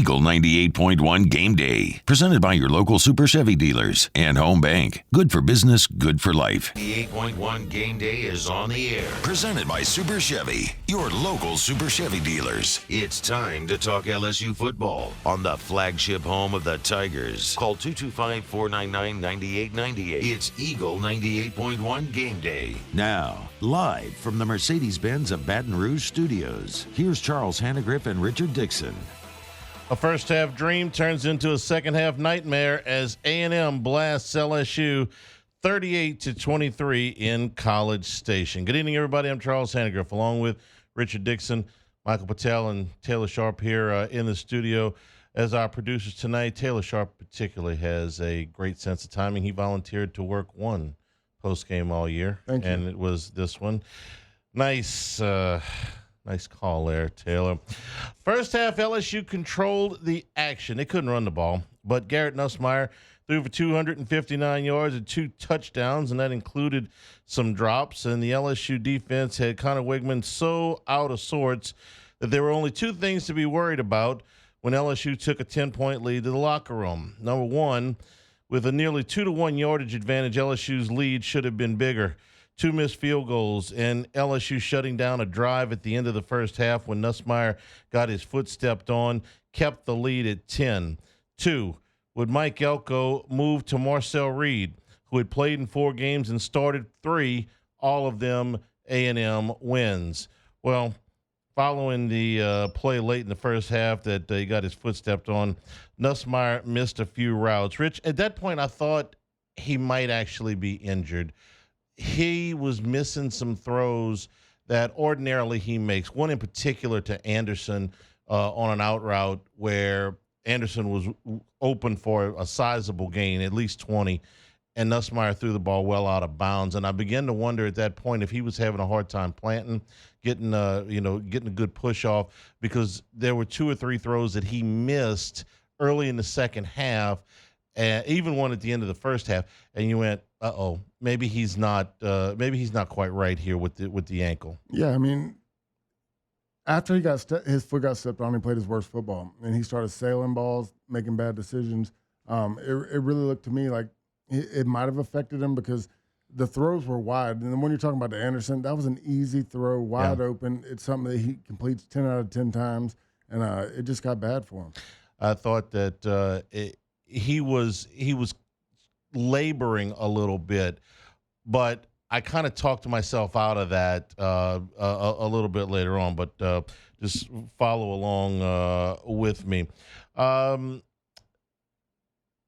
Eagle 98.1 Game Day. Presented by your local Super Chevy dealers and Home Bank. Good for business, good for life. 98.1 Game Day is on the air. Presented by Super Chevy, your local Super Chevy dealers. It's time to talk LSU football on the flagship home of the Tigers. Call 225-499-9898. It's Eagle 98.1 Game Day. Now, live from the Mercedes-Benz of Baton Rouge studios, here's Charles Hannegriff and Richard Dixon. A first-half dream turns into a second-half nightmare as A&M blasts LSU 38-23 in College Station. Good evening, everybody. I'm Charles Hannegriff, along with Richard Dixon, Michael Patel, and Taylor Sharp here in the studio as our producers tonight. Taylor Sharp particularly has a great sense of timing. He volunteered to work one post-game all year, and it was this one. Nice call there, Taylor. First half, LSU controlled the action. They couldn't run the ball, but Garrett Nussmeier threw for 259 yards and 2 touchdowns, and that included some drops. And the LSU defense had Connor Wigman so out of sorts that there were only 2 things to be worried about when LSU took a 10-point lead to the locker room. Number one, with a nearly 2-to-1 yardage advantage, LSU's lead should have been bigger. 2 missed field goals, and LSU shutting down a drive at the end of the first half when Nussmeier got his foot stepped on, kept the lead at 10. 2, would Mike Elko move to Marcel Reed, who had played in 4 games and started 3, all of them A&M wins. Well, following the play late in the first half that he got his foot stepped on, Nussmeier missed a few routes. Rich, at that point I thought he might actually be injured. He was missing some throws that ordinarily he makes. One in particular to Anderson on an out route where Anderson was open for a sizable gain, at least 20, and Nussmeier threw the ball well out of bounds. And I began to wonder at that point if he was having a hard time planting, getting a good push off, because there were 2 or 3 throws that he missed early in the second half, even one at the end of the first half, and you went, uh-oh, maybe he's not quite right here with the ankle. Yeah, I mean, after his foot got stepped on, he played his worst football, and he started sailing balls, making bad decisions. It really looked to me like it might have affected him because the throws were wide. And then when you're talking about the Anderson, that was an easy throw, wide open. It's something that he completes 10 out of 10 times, and it just got bad for him. I thought that he was laboring a little bit, but I kind of talked myself out of that a little bit later on, but just follow along with me.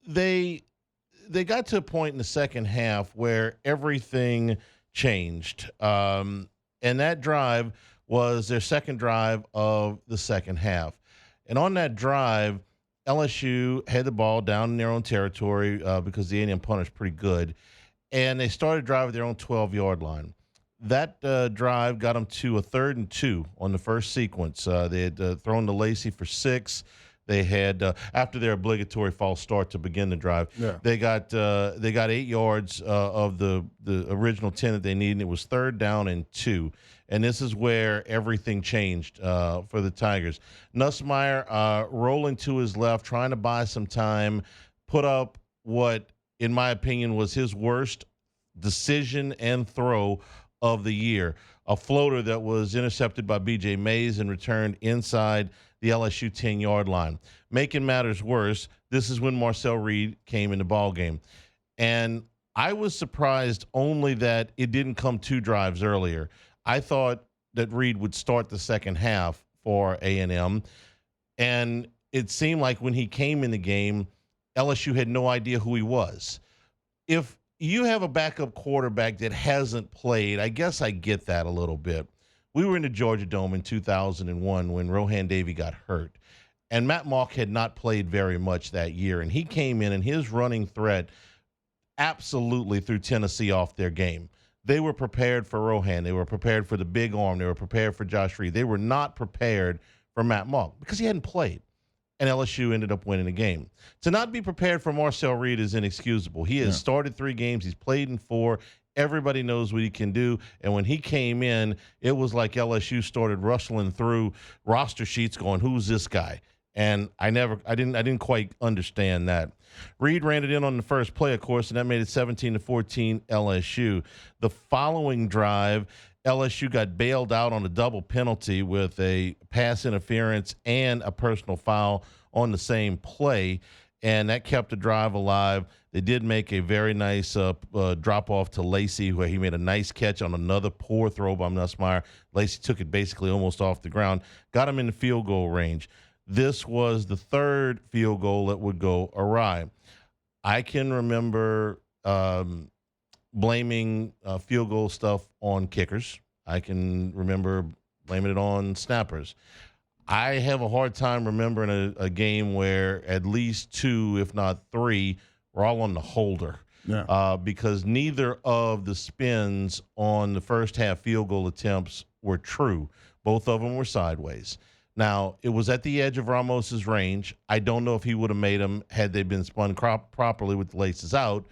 They got to a point in the second half where everything changed, and that drive was their second drive of the second half. And on that drive, LSU had the ball down in their own territory because the A&M punter's pretty good, and they started driving their own 12-yard line. That drive got them to a 3rd and 2 on the first sequence. They had thrown to Lacey for 6. They had after their obligatory false start to begin the drive. Yeah. They got 8 yards of the original 10 that they needed. And it was 3rd down and 2. And this is where everything changed for the Tigers. Nussmeier rolling to his left, trying to buy some time, put up what, in my opinion, was his worst decision and throw of the year. A floater that was intercepted by B.J. Mays and returned inside the LSU 10-yard line. Making matters worse, this is when Marcel Reed came in the ballgame. And I was surprised only that it didn't come 2 drives earlier. I thought that Reed would start the second half for A&M, and it seemed like when he came in the game, LSU had no idea who he was. If you have a backup quarterback that hasn't played, I guess I get that a little bit. We were in the Georgia Dome in 2001 when Rohan Davey got hurt, and Matt Mock had not played very much that year, and he came in, and his running threat absolutely threw Tennessee off their game. They were prepared for Rohan. They were prepared for the big arm. They were prepared for Josh Reed. They were not prepared for Matt Mock because he hadn't played, and LSU ended up winning the game. To not be prepared for Marcel Reed is inexcusable. He has started 3 games. He's played in 4. Everybody knows what he can do. And when he came in, it was like LSU started rustling through roster sheets going, who's this guy? And I didn't quite understand that. Reed ran it in on the first play, of course, and that made it 17-14 LSU. The following drive, LSU got bailed out on a double penalty with a pass interference and a personal foul on the same play, and that kept the drive alive. They did make a very nice drop-off to Lacey, where he made a nice catch on another poor throw by Nussmeier. Lacey took it basically almost off the ground, got him in the field goal range. This was the third field goal that would go awry. I can remember blaming field goal stuff on kickers. I can remember blaming it on snappers. I have a hard time remembering a game where at least two, if not three, were all on the holder. Yeah. Because neither of the spins on the first half field goal attempts were true. Both of them were sideways. Now, it was at the edge of Ramos's range. I don't know if he would have made them had they been spun properly with the laces out,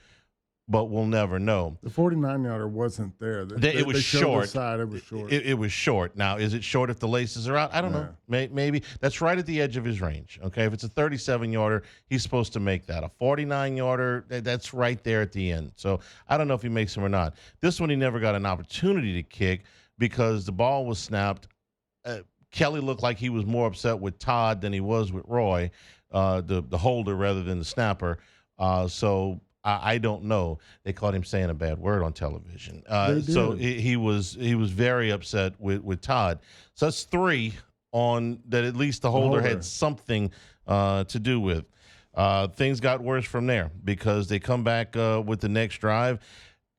but we'll never know. The 49-yarder wasn't there. It was short. It was short. It was short. Now, is it short if the laces are out? I don't know. Maybe. That's right at the edge of his range. Okay, if it's a 37-yarder, he's supposed to make that. A 49-yarder, that's right there at the end. So I don't know if he makes them or not. This one he never got an opportunity to kick because the ball was snapped. Kelly looked like he was more upset with Todd than he was with Roy, the holder rather than the snapper. So I don't know. They caught him saying a bad word on television. So he was very upset with Todd. So that's three on that. At least the holder had something to do with. Things got worse from there because they come back with the next drive,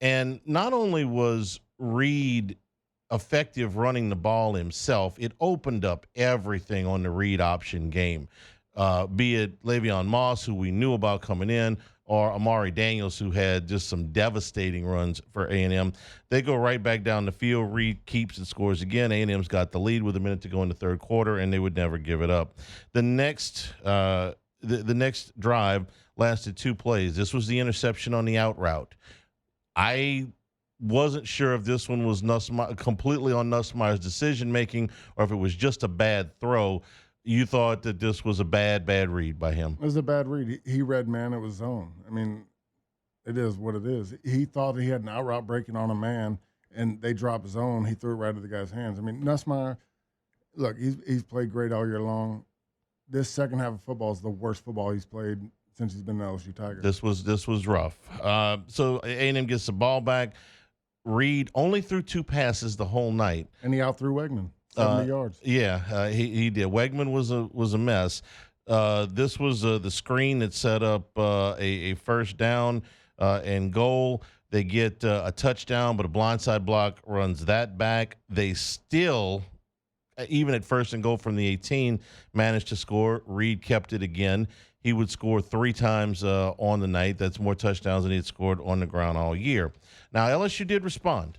and not only was Reed effective running the ball himself, it opened up everything on the read option game, be it Le'Veon Moss, who we knew about coming in, or Amari Daniels, who had just some devastating runs for A&M. They go right back down the field. Reed keeps and scores again. A&M's got the lead with a minute to go in the third quarter, and they would never give it up. The next the next drive lasted 2 plays. This was the interception on the out route. I wasn't sure if this one was completely on Nussmeier's decision-making or if it was just a bad throw. You thought that this was a bad read by him. It was a bad read. He read man, it was zone. I mean, it is what it is. He thought he had an out route breaking on a man, and they dropped zone. He threw it right into the guy's hands. I mean, Nussmeier, look, he's played great all year long. This second half of football is the worst football he's played since he's been an LSU Tiger. This was rough. So A&M gets the ball back. Reed only threw 2 passes the whole night, and he out threw Wegman 70 yards. Yeah, he did. Wegman was a mess. This was the screen that set up a first down and goal. They get a touchdown, but a blindside block runs that back. They still, even at first and goal from the 18, managed to score. Reed kept it again. He would score 3 times on the night. That's more touchdowns than he had scored on the ground all year. Now, LSU did respond.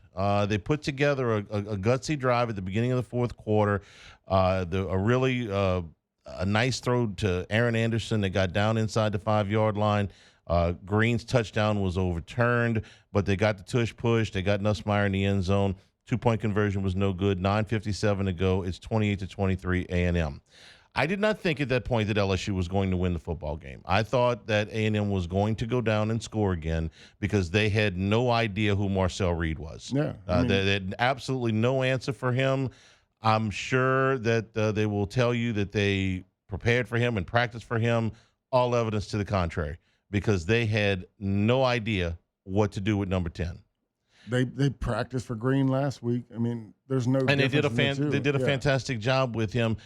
They put together a gutsy drive at the beginning of the fourth quarter. A nice throw to Aaron Anderson that got down inside the 5-yard line. Green's touchdown was overturned, but they got the tush push. They got Nussmeier in the end zone. 2-point conversion was no good. 9:57 to go. It's 28-23 A&M. I did not think at that point that LSU was going to win the football game. I thought that A&M was going to go down and score again because they had no idea who Marcel Reed was. Yeah, they had absolutely no answer for him. I'm sure that they will tell you that they prepared for him and practiced for him. All evidence to the contrary, because they had no idea what to do with number 10. They practiced for Green last week. I mean, there's no. And they did a fantastic job with him.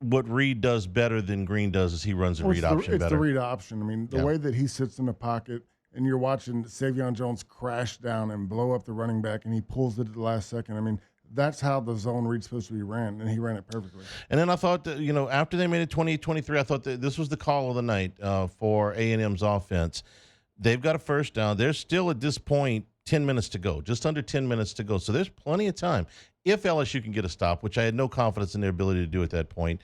What Reed does better than Green does is he runs the read option better. It's the read option. I mean, the way that he sits in the pocket, and you're watching Savion Jones crash down and blow up the running back, and he pulls it at the last second. I mean, that's how the zone read's supposed to be ran, and he ran it perfectly. And then I thought that, after they made it 28-23, I thought that this was the call of the night for A&M's offense. They've got a first down. There's still at this point 10 minutes to go, just under 10 minutes to go. So there's plenty of time. If LSU can get a stop, which I had no confidence in their ability to do at that point,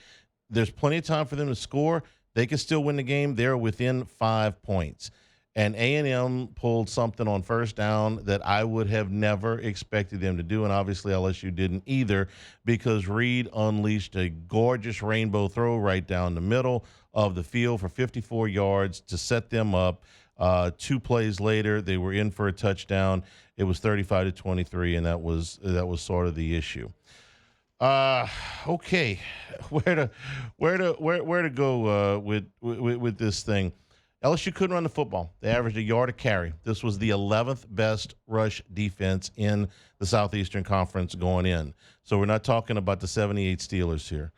there's plenty of time for them to score. They can still win the game. They're within 5 points. And A&M pulled something on first down that I would have never expected them to do, and obviously LSU didn't either, because Reed unleashed a gorgeous rainbow throw right down the middle of the field for 54 yards to set them up. 2 plays later, they were in for a touchdown. It was 35-23, and that was sort of the issue. Okay, where to go with this thing? LSU couldn't run the football. They averaged a yard a carry. This was the 11th best rush defense in the Southeastern Conference going in. So we're not talking about the 78 Steelers here.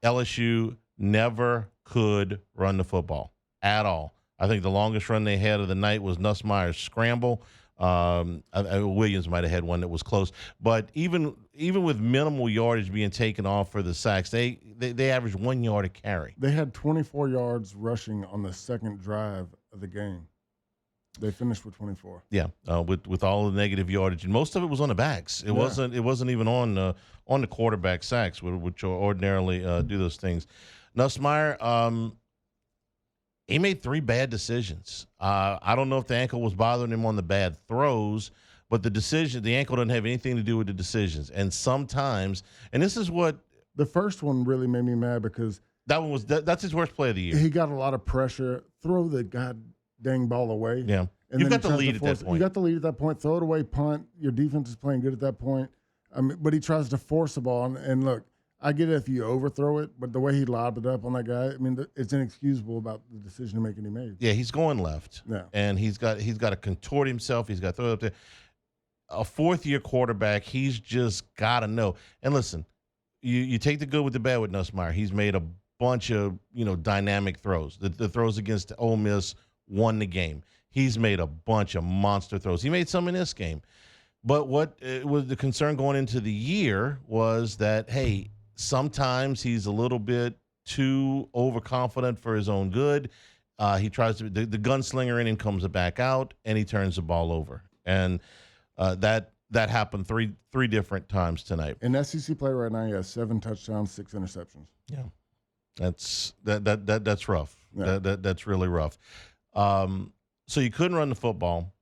LSU never could run the football at all. I think the longest run they had of the night was Nussmeier's scramble. Williams might have had one that was close, but even with minimal yardage being taken off for the sacks, they averaged 1 yard a carry. They had 24 yards rushing on the second drive of the game. They finished with 24. Yeah, with all the negative yardage, and most of it was on the backs. It wasn't even on the quarterback sacks, which ordinarily do those things. Nussmeier, he made 3 bad decisions. I don't know if the ankle was bothering him on the bad throws, but the ankle doesn't have anything to do with the decisions. And sometimes, and this is what the first one really made me mad, because that's his worst play of the year. He got a lot of pressure. Throw the god dang ball away. Yeah, and you've got the lead at that point. You got the lead at that point. Throw it away, punt. Your defense is playing good at that point. I mean, but he tries to force the ball, and look, I get it if you overthrow it, but the way he lobbed it up on that guy, I mean, it's inexcusable about the decision making he made. Yeah, he's going left. Yeah, and he's got to contort himself. He's got to throw it up there. A 4th-year quarterback, he's just got to know. And listen, you take the good with the bad with Nussmeier. He's made a bunch of dynamic throws. The throws against Ole Miss won the game. He's made a bunch of monster throws. He made some in this game. But what was the concern going into the year was that, hey, sometimes he's a little bit too overconfident for his own good. He tries to the gunslinger in him comes back out, and he turns the ball over. And that happened three different times tonight. In SEC play right now, he has 7 touchdowns, 6 interceptions. Yeah, that's rough. Yeah. That's really rough. So you couldn't run the football.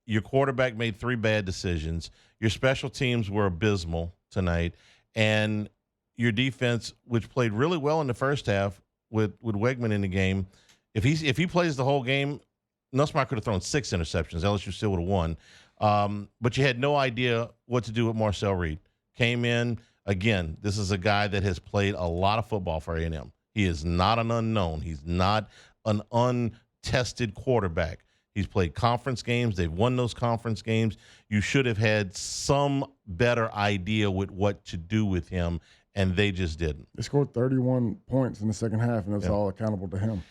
Your quarterback made 3 bad decisions. Your special teams were abysmal tonight, and your defense, which played really well in the first half with Wegman in the game, if he plays the whole game, Nussmeier could have thrown 6 interceptions. LSU still would have won. But you had no idea what to do with Marcel Reed. Came in, again, this is a guy that has played a lot of football for A&M. He is not an unknown. He's not an untested quarterback. He's played conference games. They've won those conference games. You should have had some better idea with what to do with him, and they just didn't. They scored 31 points in the second half, and it was all accountable to him.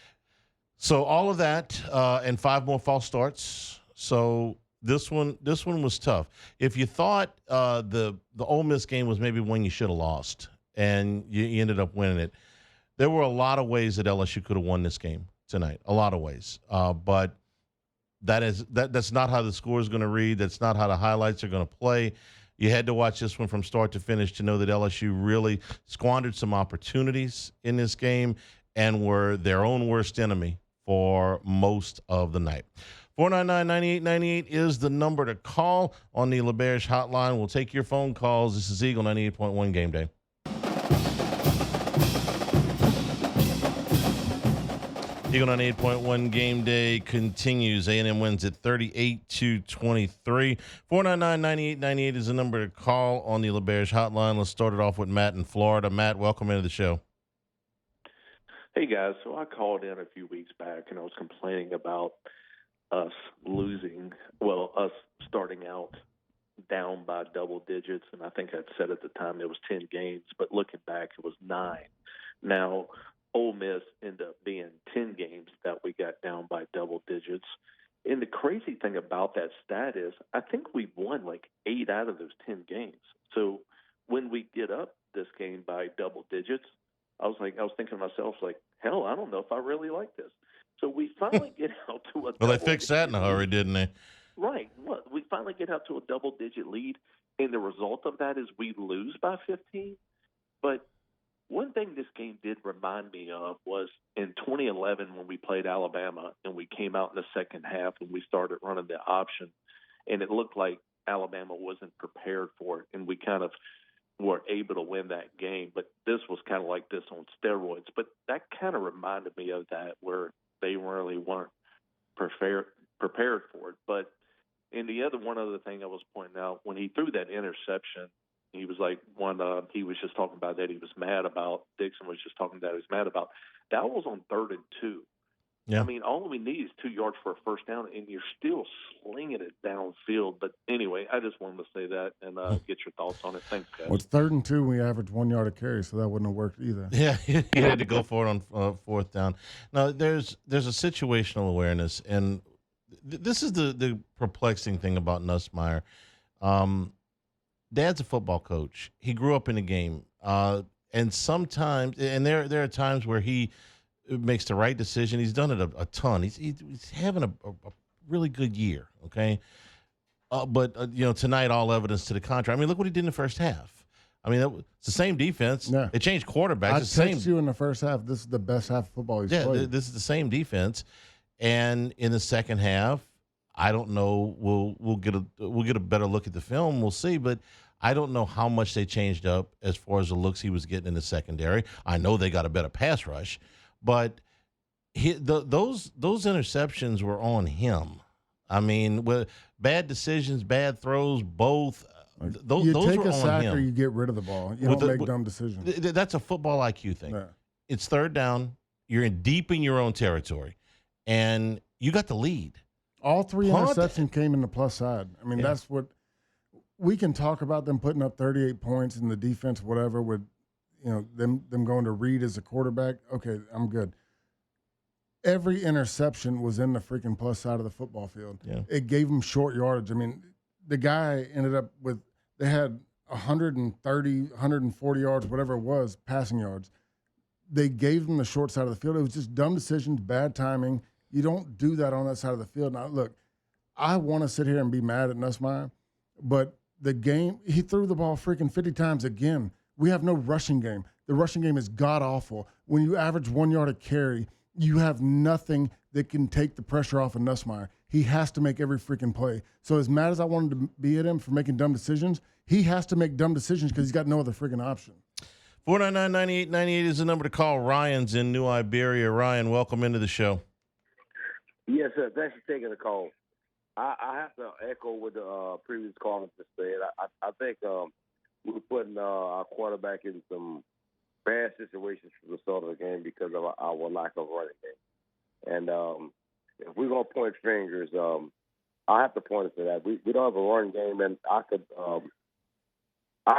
So all of that and 5 more false starts. So this one was tough. If you thought the Ole Miss game was maybe one you should have lost, and you ended up winning it, there were a lot of ways that LSU could have won this game tonight. A lot of ways, but that's not how the score is going to read. That's not how the highlights are going to play. You had to watch this one from start to finish to know that LSU really squandered some opportunities in this game and were their own worst enemy for most of the night. 499-9898 is the number to call on the LeBear's hotline. We'll take your phone calls. This is Eagle 98.1 Game Day. Eagle 98.1 Game Day continues. A&M wins at 38-23. 499-9898 is the number to call on the LeBear's hotline. Let's start it off with Matt in Florida. Matt, welcome into the show. Hey, guys. So I called in a few weeks back, and I was complaining about us starting out down by double digits, and I think I'd said at the time it was 10 games, but looking back, it was 9. Now, Ole Miss ended up being 10 games that we got down by double digits. And the crazy thing about that stat is I think we won like 8 out of those 10 games. So when we get up this game by double digits, I was thinking to myself, like, hell, I don't know if I really like this. So we finally get out to a well, they fixed that in a hurry, didn't they? Right. Look, we finally get out to a double-digit lead, and the result of that is we lose by 15. But one thing this game did remind me of was in 2011 when we played Alabama and we came out in the second half and we started running the option, and it looked like Alabama wasn't prepared for it, and we kind of were able to win that game. But this was kind of like this on steroids. But that kind of reminded me of that, where they really weren't prepared for it. But and one other thing I was pointing out, when he threw that interception, he was like he was just talking about that he was mad about. Dixon was just talking about he was mad about. That was on 3rd and 2. Yeah. I mean, all we need is 2 yards for a first down, and you're still slinging it downfield. But anyway, I just wanted to say that and get your thoughts on it. Thanks, guys. Well, it's 3rd and 2. We averaged 1 yard a carry, so that wouldn't have worked either. Yeah, you had to go for it on 4th down. Now, there's a situational awareness, and this is the perplexing thing about Nussmeier. Dad's a football coach. He grew up in the game, and sometimes, and there are times where he makes the right decision. He's done it a ton. He's having a really good year. Okay, but tonight all evidence to the contrary. I mean, look what he did in the first half. I mean, it's the same defense. Yeah. It changed quarterbacks. I texted you in the first half. This is the best half of football he's played. This is the same defense, and in the second half, I don't know. We'll get a better look at the film. We'll see, but I don't know how much they changed up as far as the looks he was getting in the secondary. I know they got a better pass rush, but those interceptions were on him. I mean, with bad decisions, bad throws, both. Those take were a sack on him. or you get rid of the ball. You don't make dumb decisions. That's a football IQ thing. Yeah. It's 3rd down. You're deep in your own territory, and you got the lead. All 3 interceptions came in the plus side. I mean, that's what we can talk about, them putting up 38 points in the defense, whatever, with them going to Reed as a quarterback. Okay, I'm good. Every interception was in the freaking plus side of the football field. Yeah. It gave them short yardage. I mean, the guy ended up they had 130, 140 yards, whatever it was, passing yards. They gave them the short side of the field. It was just dumb decisions, bad timing. You don't do that on that side of the field. Now, look, I want to sit here and be mad at Nussmeier, but the game, he threw the ball freaking 50 times again. We have no rushing game. The rushing game is god-awful. When you average 1 yard a carry, you have nothing that can take the pressure off of Nussmeier. He has to make every freaking play. So as mad as I wanted to be at him for making dumb decisions, he has to make dumb decisions because he's got no other freaking option. 499-9898 is the number to call. Ryan's in New Iberia. Ryan, welcome into the show. Yes, sir. Thanks for taking the call. I have to echo what the previous caller just said. I think we're putting our quarterback in some bad situations for the start of the game because of our lack of running game. And if we're going to point fingers, I have to point it to that. We don't have a running game, and I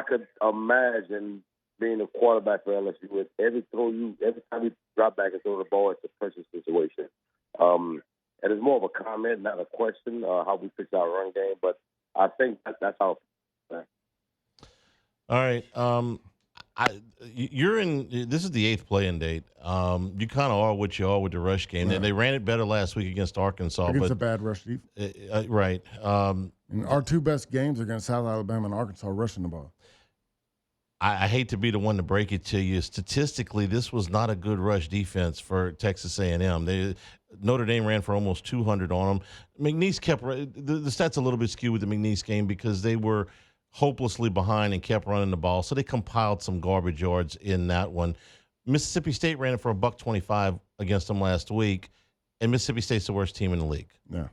could imagine being a quarterback for LSU with every time you drop back and throw the ball, it's a pressure situation. And it's more of a comment, not a question, how we fix our run game. But I think that's how. All right. You're in. This is the 8th play-in date. You kind of are what you are with the rush game. Right. They ran it better last week against Arkansas. Against but a bad rush defense. Right. And our 2 best games are against South Alabama and Arkansas rushing the ball. I hate to be the one to break it to you. Statistically, this was not a good rush defense for Texas A&M. Notre Dame ran for almost 200 on them. McNeese kept the stats a little bit skewed with the McNeese game because they were hopelessly behind and kept running the ball. So they compiled some garbage yards in that one. Mississippi State ran it for $125 against them last week, and Mississippi State's the worst team in the league. Yeah.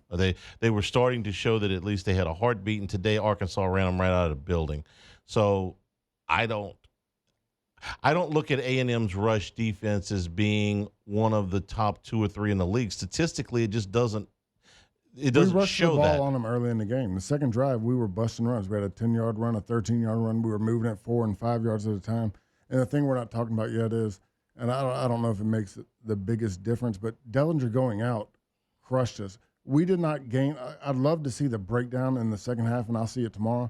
They were starting to show that at least they had a heartbeat, and today Arkansas ran them right out of the building. So I don't look at A&M's rush defense as being one of the top 2 or 3 in the league. Statistically, it just doesn't. It doesn't we rushed show the ball that on them early in the game. The second drive, we were busting runs. We had a 10-yard run, a 13-yard run. We were moving at 4 and 5 yards at a time. And the thing we're not talking about yet is, and I don't know if it makes the biggest difference, but Dellinger going out crushed us. We did not gain. I'd love to see the breakdown in the second half, and I'll see it tomorrow,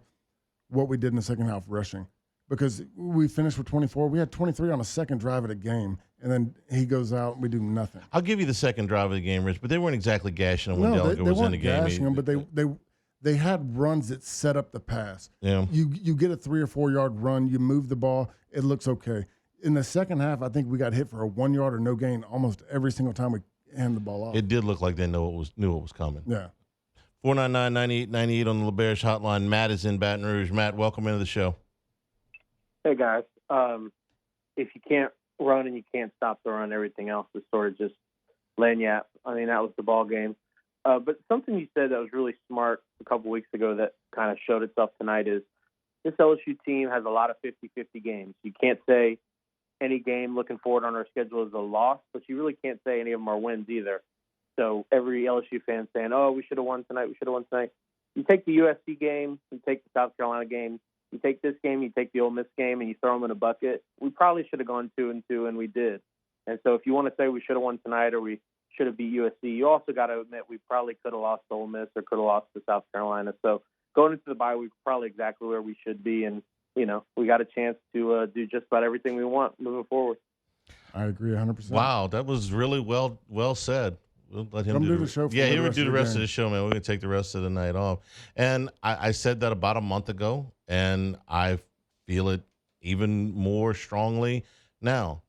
what we did in the second half rushing. Because we finished with 24. We had 23 on a second drive of the game, and then he goes out and we do nothing. I'll give you the second drive of the game, Rich, but they weren't exactly gashing him when Dellinger was in the game. Gashing him, but they had runs that set up the pass. Yeah. You get a 3 or 4 yard run, you move the ball, it looks okay. in the second half, I think we got hit for a 1 yard or no gain almost every single time we handed the ball off. It did look like they knew it was coming. Yeah. 499-9898 on the LeBear's hotline. Matt is in Baton Rouge. Matt, welcome into the show. Hey, guys. If you can't run and you can't stop the run, everything else is sort of just lanyap. I mean, that was the ball game. But something you said that was really smart a couple weeks ago that kind of showed itself tonight is this LSU team has a lot of 50-50 games. You can't say any game looking forward on our schedule is a loss, but you really can't say any of them are wins either. So every LSU fan saying, oh, we should have won tonight, You take the USC game, you take the South Carolina game, you take this game, you take the Ole Miss game, and you throw them in a bucket. We probably should have gone 2-2, and we did. And so if you want to say we should have won tonight or we should have beat USC, you also got to admit we probably could have lost to Ole Miss or could have lost to South Carolina. So going into the bye week, probably exactly where we should be, and we got a chance to do just about everything we want moving forward. I agree 100%. Wow, that was really well said. We'll let him do the show. Yeah, he would do the rest of the show, man. We're going to take the rest of the night off. And I said that about a month ago, and I feel it even more strongly now.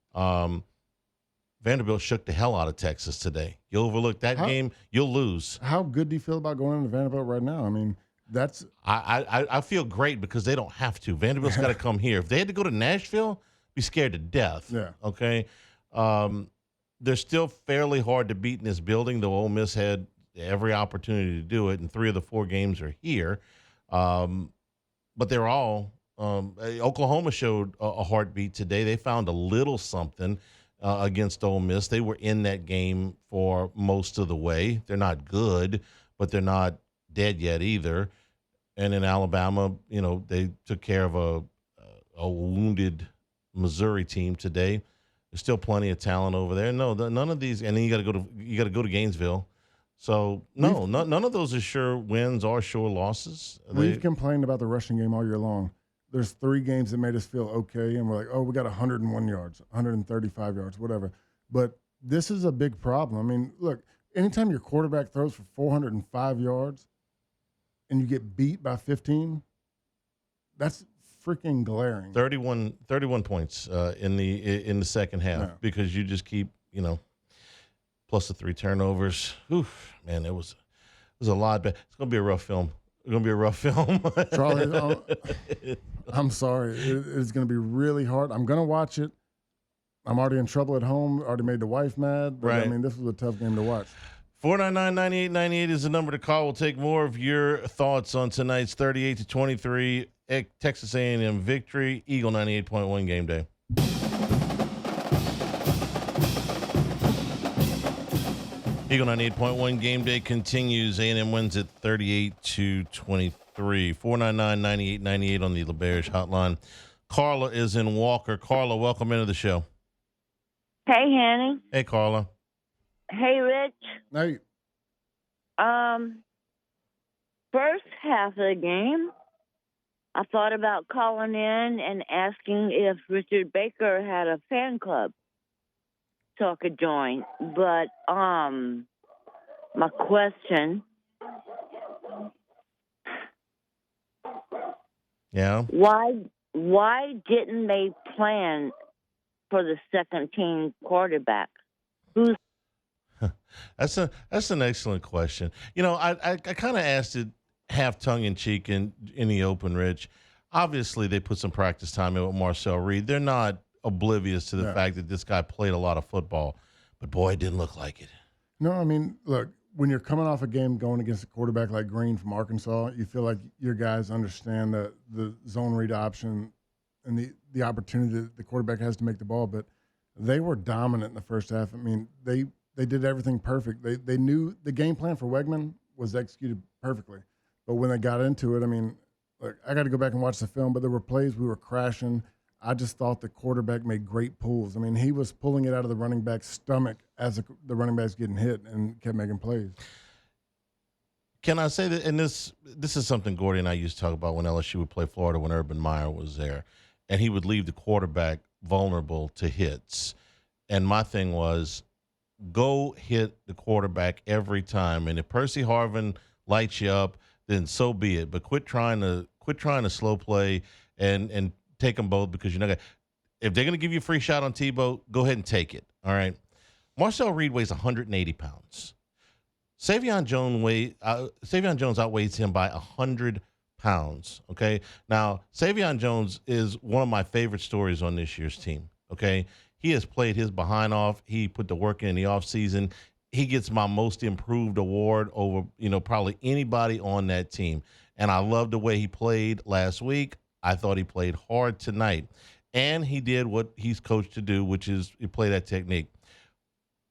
Vanderbilt shook the hell out of Texas today. You overlook that game, you'll lose. How good do you feel about going into Vanderbilt right now? I mean, that's I feel great because they don't have to. Vanderbilt's got to come here. If they had to go to Nashville, be scared to death. Yeah. Okay. They're still fairly hard to beat in this building, though Ole Miss had every opportunity to do it, and 3 of the 4 games are here. But they're all Oklahoma showed a heartbeat today. They found a little something against Ole Miss. They were in that game for most of the way. They're not good, but they're not dead yet either. And in Alabama, they took care of a wounded Missouri team today. There's still plenty of talent over there. No, none of these, and then you got to go to Gainesville. So none of those are sure wins or sure losses. We've complained about the rushing game all year long. There's 3 games that made us feel okay, and we're like, oh, we got 101 yards, 135 yards, whatever. But this is a big problem. I mean, look, anytime your quarterback throws for 405 yards and you get beat by 15, that's freaking glaring. 31 points in the second half because you just keep, plus the 3 turnovers. Oof, man, it was a lot. It's going to be a rough film. It's going to be a rough film. Charlie, I'm sorry. It's going to be really hard. I'm going to watch it. I'm already in trouble at home. Already made the wife mad. But, right. I mean, this was a tough game to watch. 499-9898 is the number to call. We'll take more of your thoughts on tonight's 38-23 Texas A&M victory. Eagle 98.1 game day. Eagle 98.1 game day continues. A&M wins at 38-23. 499-9898 on the LeBear's hotline. Carla is in Walker. Carla, welcome into the show. Hey, Hanny. Hey, Carla. Hey, Rich. Hey. First half of the game, I thought about calling in and asking if Richard Baker had a fan club so I could join. But my question, why didn't they plan for the second team quarterback? Who's That's an excellent question. I kind of asked it half tongue in cheek in the open, Rich. Obviously, they put some practice time in with Marcel Reed. They're not oblivious to the fact that this guy played a lot of football, but boy, it didn't look like it. No, I mean, look, when you're coming off a game going against a quarterback like Green from Arkansas, you feel like your guys understand the zone read option and the opportunity that the quarterback has to make the ball. But they were dominant in the first half. I mean, they did everything perfect. They knew the game plan for Wegman was executed perfectly. But when they got into it, I mean, look, I got to go back and watch the film, but there were plays we were crashing. I just thought the quarterback made great pulls. I mean, he was pulling it out of the running back's stomach as the running back's getting hit and kept making plays. Can I say that, and this is something Gordy and I used to talk about when LSU would play Florida when Urban Meyer was there, and he would leave the quarterback vulnerable to hits. And my thing was, go hit the quarterback every time. And if Percy Harvin lights you up, then so be it. But quit trying to slow play and take them both because you're not gonna. if they're going to give you a free shot on Tebow, go ahead and take it. All right. Marcel Reed weighs 180 pounds. Savion Jones outweighs him by 100 pounds. Okay. Now, Savion Jones is one of my favorite stories on this year's team. Okay. He has played his behind off. He put the work in the offseason. He gets my most improved award over, probably anybody on that team. And I love the way he played last week. I thought he played hard tonight. And he did what he's coached to do, which is he play that technique.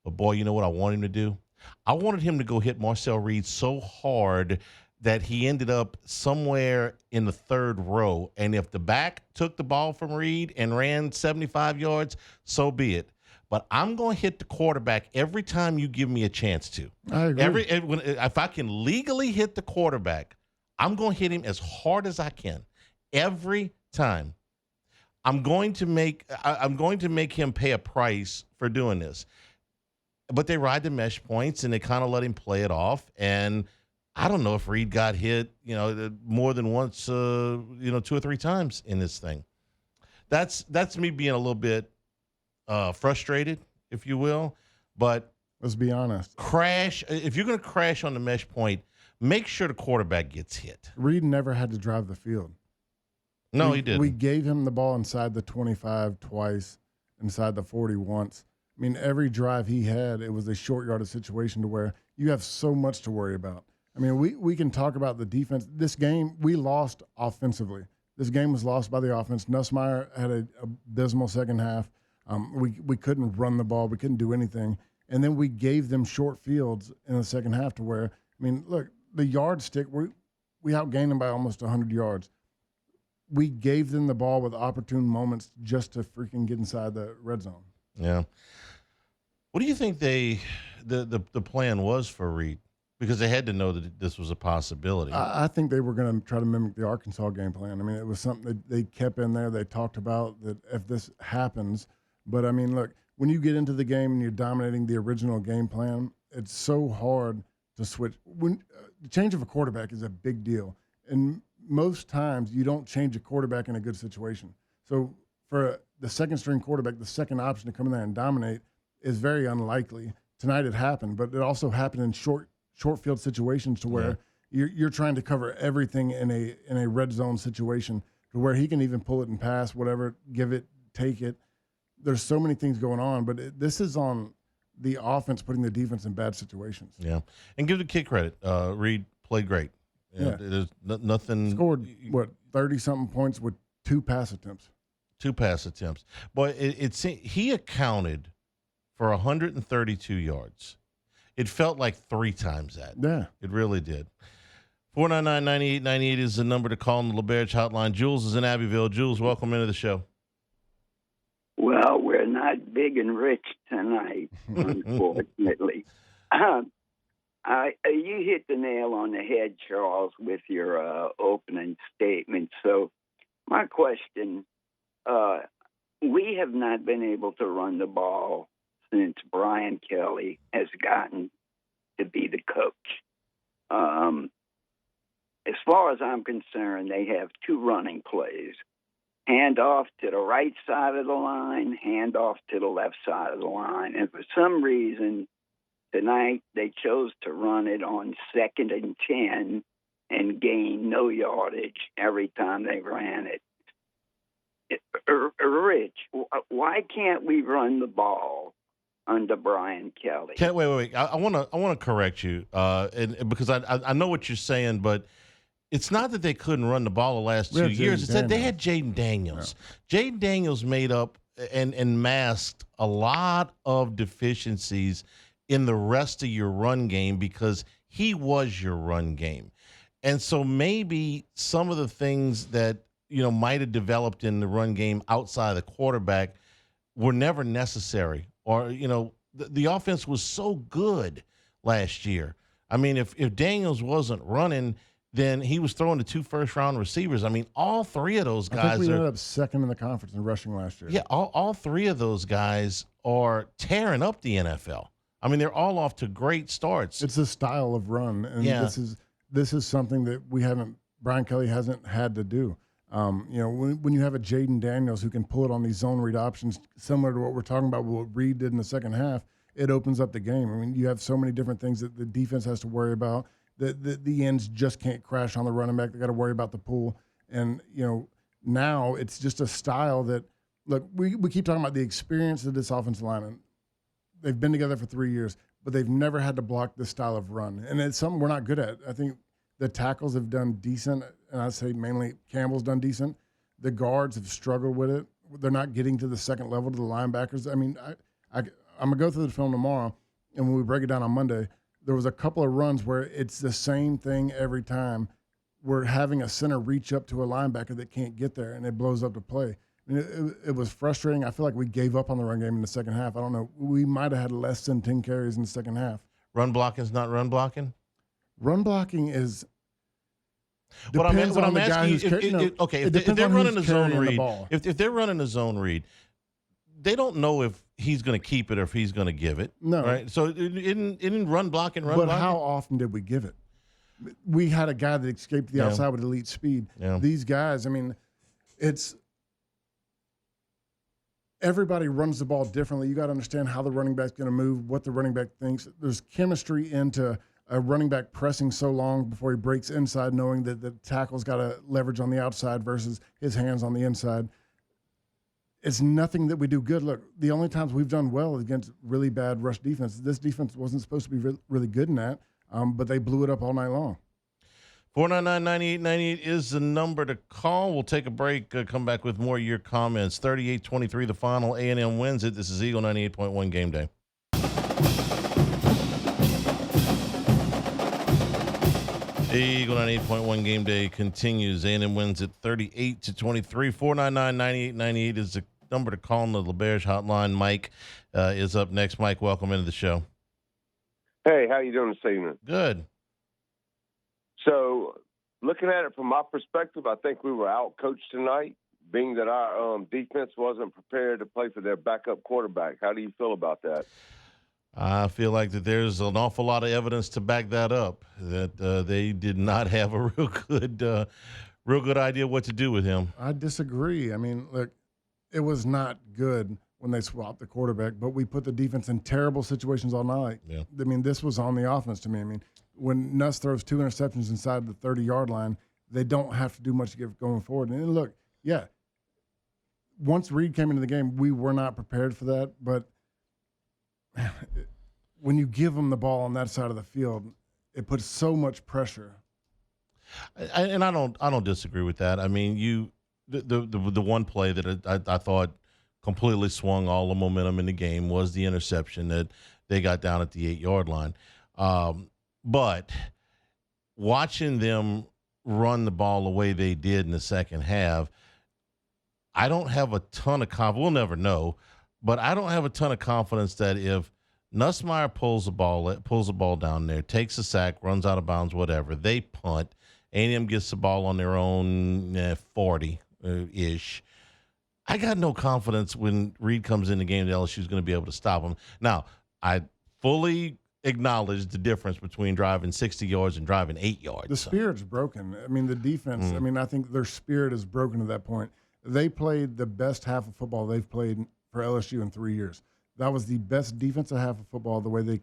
But, boy, you know what I want him to do? I wanted him to go hit Marcel Reed so hard that he ended up somewhere in the third row. And if the back took the ball from Reed and ran 75 yards, so be it. But I'm going to hit the quarterback every time you give me a chance to. I agree. If I can legally hit the quarterback, I'm going to hit him as hard as I can every time. I'm going to make him pay a price for doing this. But they ride the mesh points, and they kind of let him play it off. And I don't know if Reed got hit, more than once, 2 or 3 times in this thing. That's me being a little bit frustrated, if you will. But let's be honest. If you're going to crash on the mesh point, make sure the quarterback gets hit. Reed never had to drive the field. No, he didn't. We gave him the ball inside the 25 twice, inside the 40 once. I mean, every drive he had, it was a short yardage situation to where you have so much to worry about. I mean, we can talk about the defense. This game, we lost offensively. This game was lost by the offense. Nussmeier had a abysmal second half. We couldn't run the ball. We couldn't do anything. And then we gave them short fields in the second half to where, I mean, look, the yardstick, we outgained them by almost 100 yards. We gave them the ball with opportune moments just to freaking get inside the red zone. Yeah. What do you think the plan was for Reed? Because they had to know that this was a possibility. I think they were going to try to mimic the Arkansas game plan. I mean, it was something that they kept in there. They talked about that if this happens. But, I mean, look, when you get into the game and you're dominating the original game plan, it's so hard to switch. The change of a quarterback is a big deal. And most times you don't change a quarterback in a good situation. So for the second-string quarterback, the second option to come in there and dominate is very unlikely. Tonight it happened, but it also happened in short field situations to where you're trying to cover everything in a red zone situation to where he can even pull it and pass, whatever, give it, take it. There's so many things going on, but this is on the offense putting the defense in bad situations. Yeah, and give the kid credit. Reed played great. There's nothing. Scored, 30-something points with 2 pass attempts. 2 pass attempts. But he accounted for 132 yards. It felt like 3 times that. Yeah. It really did. 499-9898 is the number to call on the LeBerge hotline. Jules is in Abbeville. Jules, welcome into the show. Well, we're not big and rich tonight, unfortunately. You hit the nail on the head, Charles, with your opening statement. So my question, we have not been able to run the ball since Brian Kelly has gotten to be the coach. As far as I'm concerned, they have 2 running plays. Hand off to the right side of the line, hand off to the left side of the line. And for some reason, tonight they chose to run it on 2nd and 10 and gain no yardage every time they ran it. Rich, why can't we run the ball under Brian Kelly? Wait. I want to correct you, and because I know what you're saying, but it's not that they couldn't run the ball the last 2 years. It's that they had Jaden Daniels. Yeah. Jaden Daniels made up and masked a lot of deficiencies in the rest of your run game because he was your run game. And so maybe some of the things that might have developed in the run game outside of the quarterback were never necessary. Or, the offense was so good last year. I mean, if Daniels wasn't running, then he was throwing to 2 first-round receivers. I mean, all 3 of those guys I think we ended up 2nd in the conference in rushing last year. Yeah, all 3 of those guys are tearing up the NFL. I mean, they're all off to great starts. It's a style of run, and this is something that Brian Kelly hasn't had to do. When you have a Jaden Daniels who can pull it on these zone read options, similar to what we're talking about, what Reed did in the second half, it opens up the game. I mean, you have so many different things that the defense has to worry about. The ends just can't crash on the running back. They got to worry about the pull. And, now it's just a style that, look, we keep talking about the experience of this offensive line. And they've been together for 3 years, but they've never had to block this style of run. And it's something we're not good at. I think the tackles have done decent, and I'd say mainly Campbell's done decent. The guards have struggled with it. They're not getting to the second level to the linebackers. I mean, I'm going to go through the film tomorrow, and when we break it down on Monday, there was a couple of runs where it's the same thing every time. We're having a center reach up to a linebacker that can't get there, and it blows up the play. I mean, it was frustrating. I feel like we gave up on the run game in the second half. I don't know. We might have had less than 10 carries in the second half. Run blocking is not run blocking? Run blocking is What I'm depends on the guy asking who's you, if they're running a zone read, if they're running a zone read, they don't know if he's going to keep it or if he's going to give it. No. Right? So in run blocking, But how often did we give it? We had a guy that escaped the outside with elite speed. Yeah. These guys, I mean, everybody runs the ball differently. You got to understand how the running back's going to move, what the running back thinks. There's chemistry into a running back pressing so long before he breaks inside, knowing that the tackle's got to leverage on the outside versus his hands on the inside. It's nothing that we do good. Look, the only times we've done well against really bad rush defense, this defense wasn't supposed to be really good in that, but they blew it up all night long. 499-9898 is the number to call. We'll take a break, come back with more of your comments. 38-23 the final. A&M wins it. This is Eagle 98.1 Game Day. Eagle 98.1 Game Day continues. A&M wins it 38-23. 499-9898 is the number to call on the LeBear's hotline. Mike is up next. Mike, welcome into the show. Hey, how you doing this evening? Good. So, looking at it from my perspective, I think we were out-coached tonight, being that our defense wasn't prepared to play for their backup quarterback. How do you feel about that? I feel like that there's an awful lot of evidence to back that up, that they did not have a real good idea what to do with him. I disagree. I mean, look, it was not good when they swapped the quarterback, but we put the defense in terrible situations all night. Yeah. I mean, this was on the offense to me. I mean, when Nuss throws 2 interceptions inside the 30-yard line, they don't have to do much to get going forward. And look, yeah, once Reed came into the game, we were not prepared for that. But when you give them the ball on that side of the field, it puts so much pressure. I don't disagree with that. I mean, the one play that I thought completely swung all the momentum in the game was the interception that they got down at the 8-yard line. But watching them run the ball the way they did in the second half, I don't have a ton of confidence. We'll never know, but I don't have a ton of confidence that if Nussmeier pulls the ball down there, takes a sack, runs out of bounds, whatever, they punt, A&M gets the ball on their own 40-ish. I got no confidence when Reed comes in the game that LSU is going to be able to stop him. Now, I fully acknowledge the difference between driving 60 yards and driving 8 yards. The spirit's broken. I mean, the defense, I mean, I think their spirit is broken to that point. They played the best half of football they've played for LSU in 3 years. That was the best defensive half of football, the way they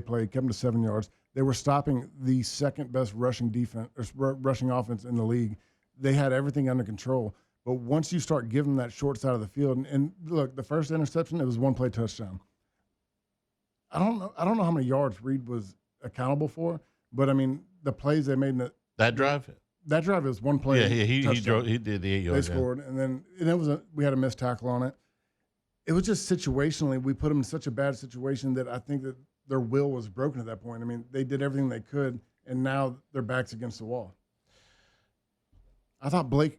played, kept them to 7 yards. They were stopping the second-best rushing offense in the league. They had everything under control. But once you start giving that short side of the field, and look, the first interception, it was one-play touchdown. I don't know how many yards Reed was accountable for, but I mean the plays they made in that drive. That drive was one play. Yeah, he did the 8 yards. They scored, and then we had a missed tackle on it. It was just situationally we put them in such a bad situation that I think that their will was broken at that point. I mean, they did everything they could, and now their back's against the wall. I thought Blake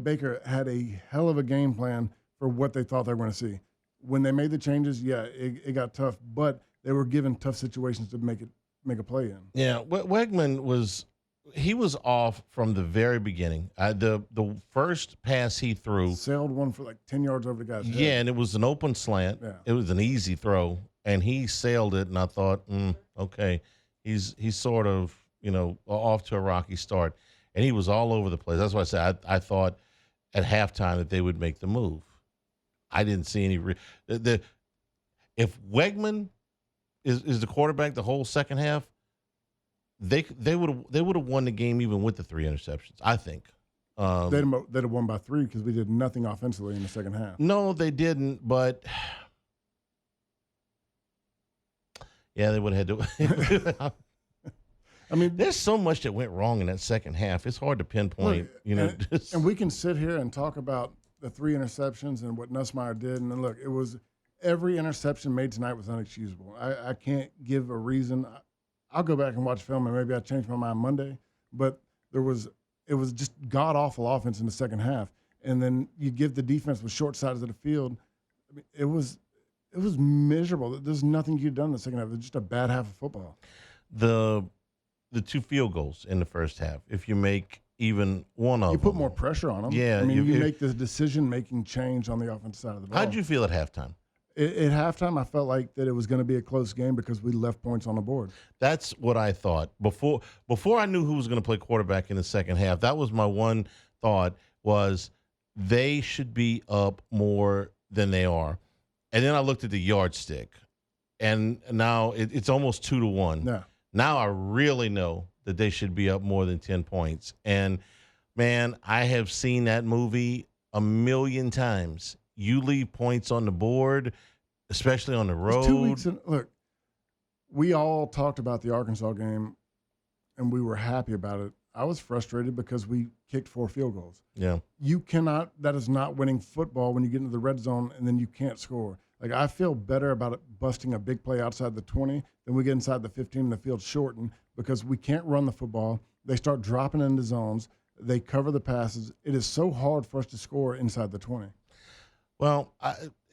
Baker had a hell of a game plan for what they thought they were going to see. When they made the changes, yeah, it got tough, but they were given tough situations to make a play in. Yeah, Wegman was off from the very beginning. The first pass he threw sailed one for like 10 yards over the guy's head. Yeah, and it was an open slant. Yeah. It was an easy throw, and he sailed it. And I thought, okay, he's sort of off to a rocky start. and he was all over the place. That's why I said I thought at halftime that they would make the move. I didn't see any. If Wegman is the quarterback the whole second half, they would have won the game even with the 3 interceptions. I think they'd have won by 3 because we did nothing offensively in the second half. No, they didn't. But yeah, they would have had to. I mean, there's so much that went wrong in that second half. It's hard to pinpoint. Look, and we can sit here and talk about the 3 interceptions and what Nussmeier did. And then look, it was every interception made tonight was unexcusable. I can't give a reason. I'll go back and watch film and maybe I change my mind Monday. But it was just god awful offense in the second half. And then you give the defense with short sides of the field. I mean, it was miserable. There's nothing you've done in the second half. It's just a bad half of football. The 2 field goals in the first half, if you make even one of them. You put more pressure on them. Yeah. I mean, you make the decision-making change on the offensive side of the ball. How'd you feel at halftime? At halftime, I felt like that it was going to be a close game because we left points on the board. That's what I thought. Before I knew who was going to play quarterback in the second half, that was my one thought was they should be up more than they are. And then I looked at the yardstick, and now it's almost 2-1. Yeah. Now I really know that they should be up more than 10 points. And, man, I have seen that movie a million times. You leave points on the board, especially on the road. 2 weeks look, we all talked about the Arkansas game, and we were happy about it. I was frustrated because we kicked 4 field goals. Yeah. That is not winning football when you get into the red zone and then you can't score. Like, I feel better about it busting a big play outside the 20 than we get inside the 15 and the field's shortened because we can't run the football. They start dropping into zones. They cover the passes. It is so hard for us to score inside the 20. Well,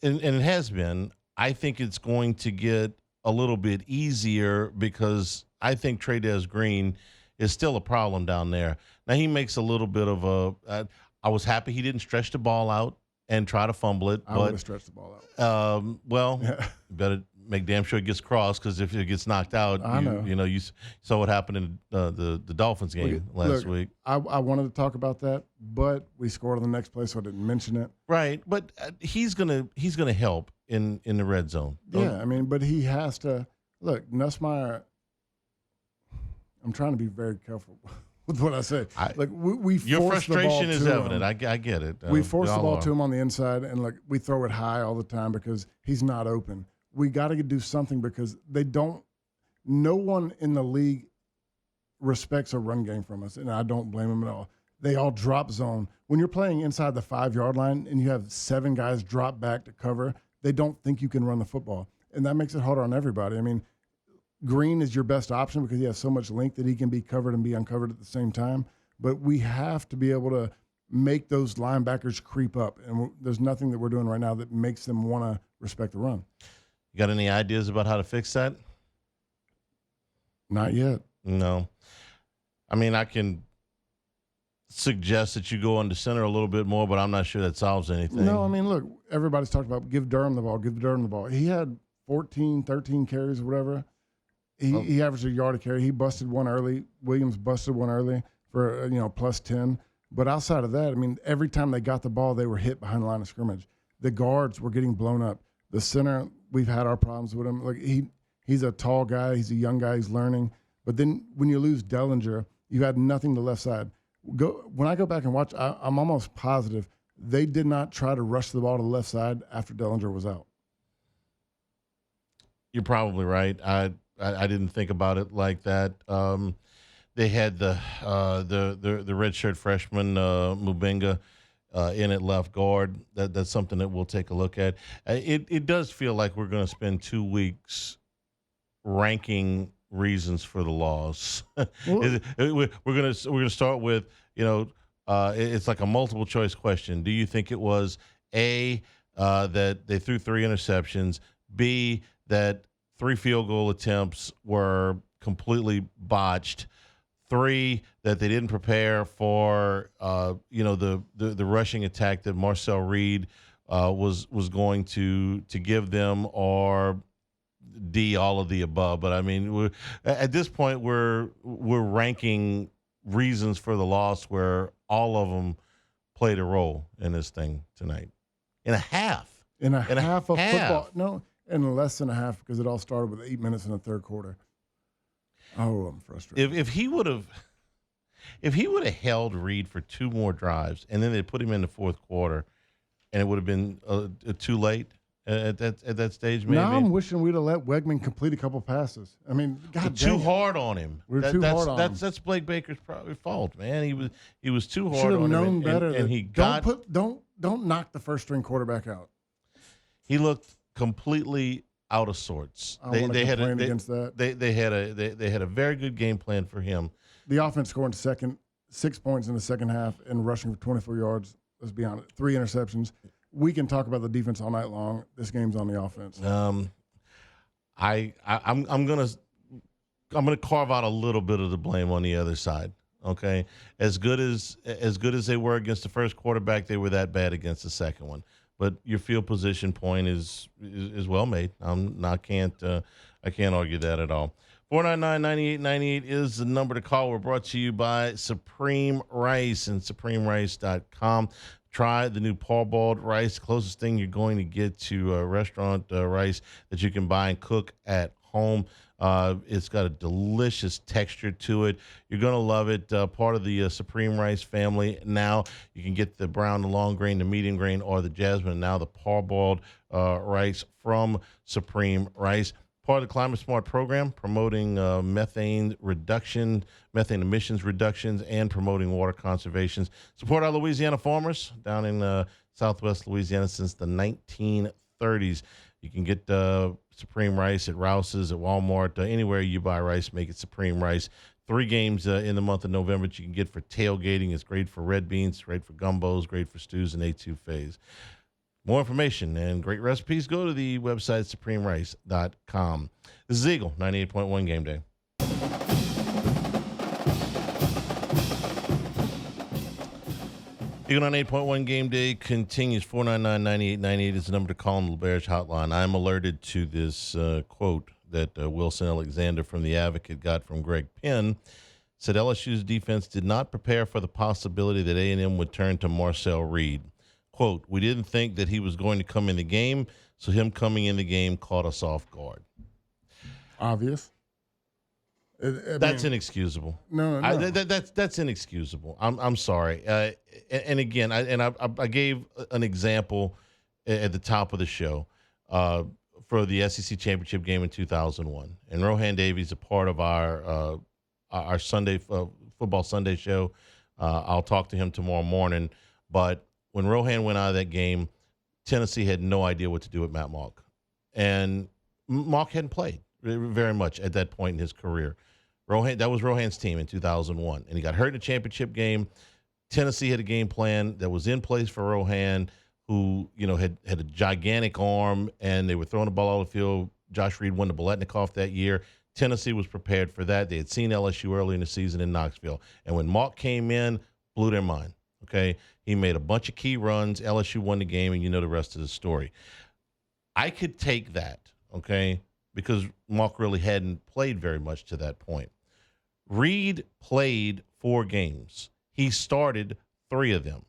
and it has been. I think it's going to get a little bit easier because I think Trey'Dez Green is still a problem down there. Now, he makes a little bit of I was happy he didn't stretch the ball out and try to fumble it. I would have stretched the ball out. Better make damn sure it gets crossed because if it gets knocked out, you saw what happened in the Dolphins game last week. I wanted to talk about that, but we scored on the next play, so I didn't mention it. Right, but he's gonna help in the red zone. Yeah, I mean, but he has to look. Nussmeier. I'm trying to be very careful with what I say. Your frustration is evident. I get it. We force the ball to him on the inside, and we throw it high all the time because he's not open. We got to do something because no one in the league respects a run game from us, and I don't blame them at all. They all drop zone. When you're playing inside the 5-yard line and you have 7 guys drop back to cover, they don't think you can run the football, and that makes it harder on everybody. I mean, Green is your best option because he has so much length that he can be covered and be uncovered at the same time. But we have to be able to make those linebackers creep up, and there's nothing that we're doing right now that makes them want to respect the run. You got any ideas about how to fix that? Not yet. No. I mean, I can suggest that you go under center a little bit more, but I'm not sure that solves anything. No, I mean, look, everybody's talked about give Durham the ball. He had 14, 13 carries or whatever. He averaged a yard a carry. He busted one early. Williams busted one early for, plus 10. But outside of that, I mean, every time they got the ball, they were hit behind the line of scrimmage. The guards were getting blown up. The center, we've had our problems with him. Like he's a tall guy. He's a young guy. He's learning. But then when you lose Dellinger, you had nothing to the left side. When I go back and watch, I'm almost positive they did not try to rush the ball to the left side after Dellinger was out. You're probably right. I didn't think about it like that. They had the redshirt freshman Mubenga in at left guard. That's something that we'll take a look at. It does feel like we're going to spend 2 weeks ranking reasons for the loss. We're going to start with it's like a multiple choice question. Do you think it was A, that they threw 3 interceptions, B, that 3 field goal attempts were completely botched, 3, that they didn't prepare for the rushing attack that Marcel Reed was going to give them, or D, all of the above? But I mean, at this point we're ranking reasons for the loss where all of them played a role in this thing tonight. In a half. In a half of football. No, in less than a half because it all started with 8 minutes in the third quarter. Oh, I'm frustrated. If he would have held Reed for 2 more drives and then they put him in the fourth quarter, and it would have been too late at that stage. Maybe now I'm wishing we'd have let Wegman complete a couple passes. I mean, God, too hard on him. We're too hard on him. That's Blake Baker's probably fault, man. He was too hard Should on have him. known better. And he don't knock the first string quarterback out. He looked completely out of sorts. They had a very good game plan for him. The offense scoring 6 points in the second half and rushing for 24 yards. Let's be honest, 3 interceptions. We can talk about the defense all night long. This game's on the offense. I'm gonna carve out a little bit of the blame on the other side. Okay, as good as they were against the first quarterback, they were that bad against the second one. But your field position point is well made. I can't argue that at all. 499-9898 is the number to call. We're brought to you by Supreme Rice and SupremeRice.com. Try the new parboiled rice, closest thing you're going to get to restaurant rice that you can buy and cook at home. It's got a delicious texture to it. You're going to love it. Part of the Supreme Rice family. Now you can get the brown, the long grain, the medium grain, or the jasmine. And now the parboiled rice from Supreme Rice. Part of the Climate Smart program, promoting methane emissions reductions, and promoting water conservation. Support our Louisiana farmers down in Southwest Louisiana since the 1930s. You can get Supreme Rice at Rouse's, at Walmart, anywhere you buy rice, make it Supreme Rice. 3 games in the month of November that you can get for tailgating. It's great for red beans, great for gumbos, great for stews and etouffees. More information and great recipes, go to the website SupremeRice.com. This is Eagle, 98.1 Game Day. Eagle 98.1 Game Day continues. 499-9898 is the number to call on the Bears hotline. I'm alerted to this quote that Wilson Alexander from The Advocate got from Greg Penn. Said LSU's defense did not prepare for the possibility that A&M would turn to Marcel Reed. Quote, we didn't think that he was going to come in the game, so him coming in the game caught us off guard. Obvious. That's inexcusable. No. That's inexcusable. I'm sorry. And again, I gave an example at the top of the show for the SEC championship game in 2001. And Rohan Davies, a part of our Sunday football Sunday show. I'll talk to him tomorrow morning. But when Rohan went out of that game, Tennessee had no idea what to do with Matt Malk. And Malk hadn't played very much at that point in his career. That was Rohan's team in 2001. And he got hurt in the championship game. Tennessee had a game plan that was in place for Rohan, who, had a gigantic arm, and they were throwing the ball all the field. Josh Reed won the Biletnikoff that year. Tennessee was prepared for that. They had seen LSU early in the season in Knoxville. And when Malk came in, blew their mind. Okay, he made a bunch of key runs. LSU won the game, and you know the rest of the story. I could take that, okay, because Malk really hadn't played very much to that point. Reed played 4 games. He started 3 of them.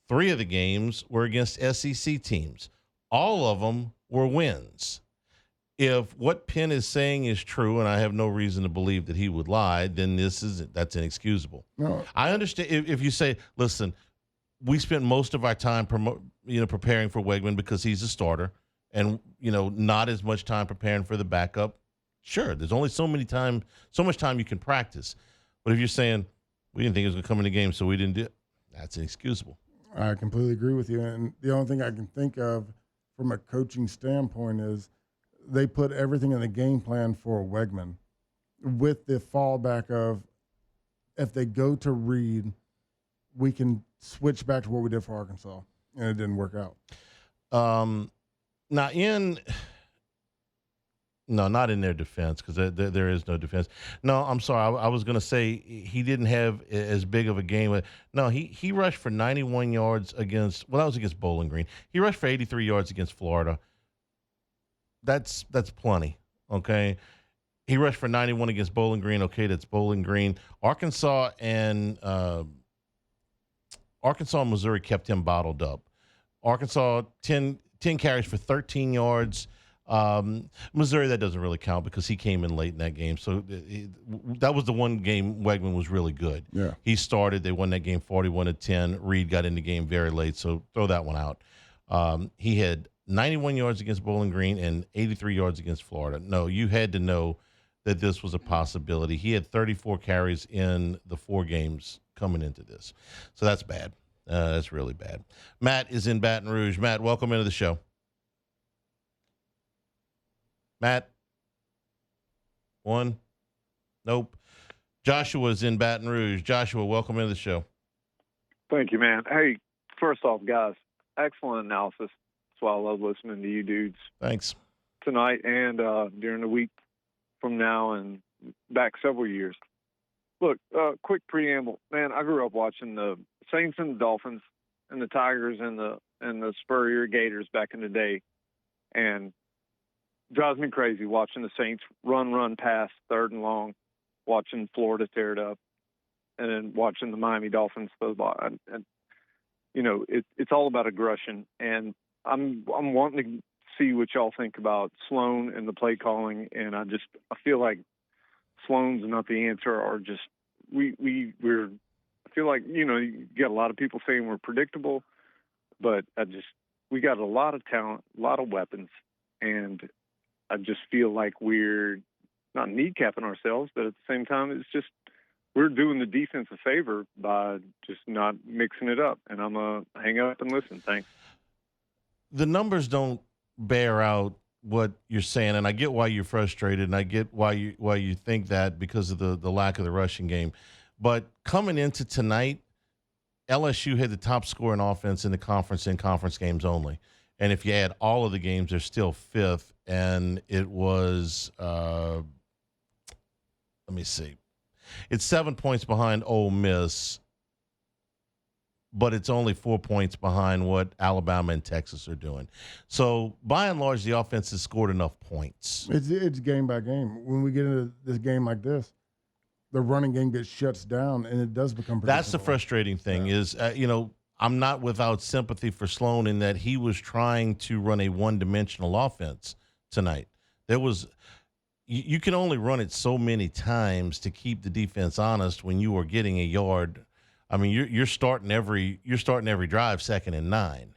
3 of the games were against SEC teams. All of them were wins. If what Penn is saying is true, and I have no reason to believe that he would lie, then that's inexcusable. No. I understand if you say, listen, we spent most of our time preparing for Wegman because he's a starter, and not as much time preparing for the backup. Sure, there's only so much time you can practice. But if you're saying we didn't think he was going to come in the game, so we didn't do it, that's inexcusable. I completely agree with you. And the only thing I can think of from a coaching standpoint is they put everything in the game plan for Wegman with the fallback of if they go to Reed, we can switch back to what we did for Arkansas, and it didn't work out. Not in their defense, because there is no defense. No, I'm sorry. I was going to say he didn't have as big of a game. No, he rushed for 91 yards that was against Bowling Green. He rushed for 83 yards against Florida. That's plenty, okay? He rushed for 91 against Bowling Green. Okay, that's Bowling Green. Arkansas and Missouri kept him bottled up. Arkansas, 10 carries for 13 yards. Missouri, that doesn't really count because he came in late in that game. So that was the one game Wegman was really good. Yeah. He started. They won that game 41-10. Reed got in the game very late, so throw that one out. He had 91 yards against Bowling Green and 83 yards against Florida. No, you had to know that this was a possibility. He had 34 carries in the 4 games coming into this. So that's bad. That's really bad. Matt is in Baton Rouge. Matt, welcome into the show. Matt? One? Nope. Joshua's in Baton Rouge. Joshua, welcome into the show. Thank you, man. Hey, first off, guys, excellent analysis. That's why I love listening to you dudes. Thanks. Tonight and during the week from now and back several years. Look, quick preamble. Man, I grew up watching the Saints and the Dolphins and the Tigers and the Spurrier Gators back in the day. And drives me crazy watching the Saints run pass 3rd and long, watching Florida tear it up, and then watching the Miami Dolphins throw the ball. And you know, it's all about aggression. And I'm wanting to see what y'all think about Sloan and the play calling. And I feel like Sloan's not the answer, or just we're. I feel like, you know, you get a lot of people saying we're predictable, but we got a lot of talent, a lot of weapons, and I just feel like we're not kneecapping ourselves, but at the same time, it's just we're doing the defense a favor by just not mixing it up. And I'm going to hang up and listen. Thanks. The numbers don't bear out what you're saying, and I get why you're frustrated, and I get why you think that because of the lack of the rushing game. But coming into tonight, LSU had the top scoring offense in the conference in conference games only. And if you add all of the games, they're still 5th. And it was, let me see. It's 7 points behind Ole Miss, but it's only 4 points behind what Alabama and Texas are doing. So, by and large, the offense has scored enough points. It's game by game. When we get into this game like this, the running game gets shuts down, and it does become predictable. That's the frustrating thing is, you know, I'm not without sympathy for Sloan in that he was trying to run a one-dimensional offense tonight. You can only run it so many times to keep the defense honest when you are getting a yard. I mean, you're starting every drive 2nd and 9.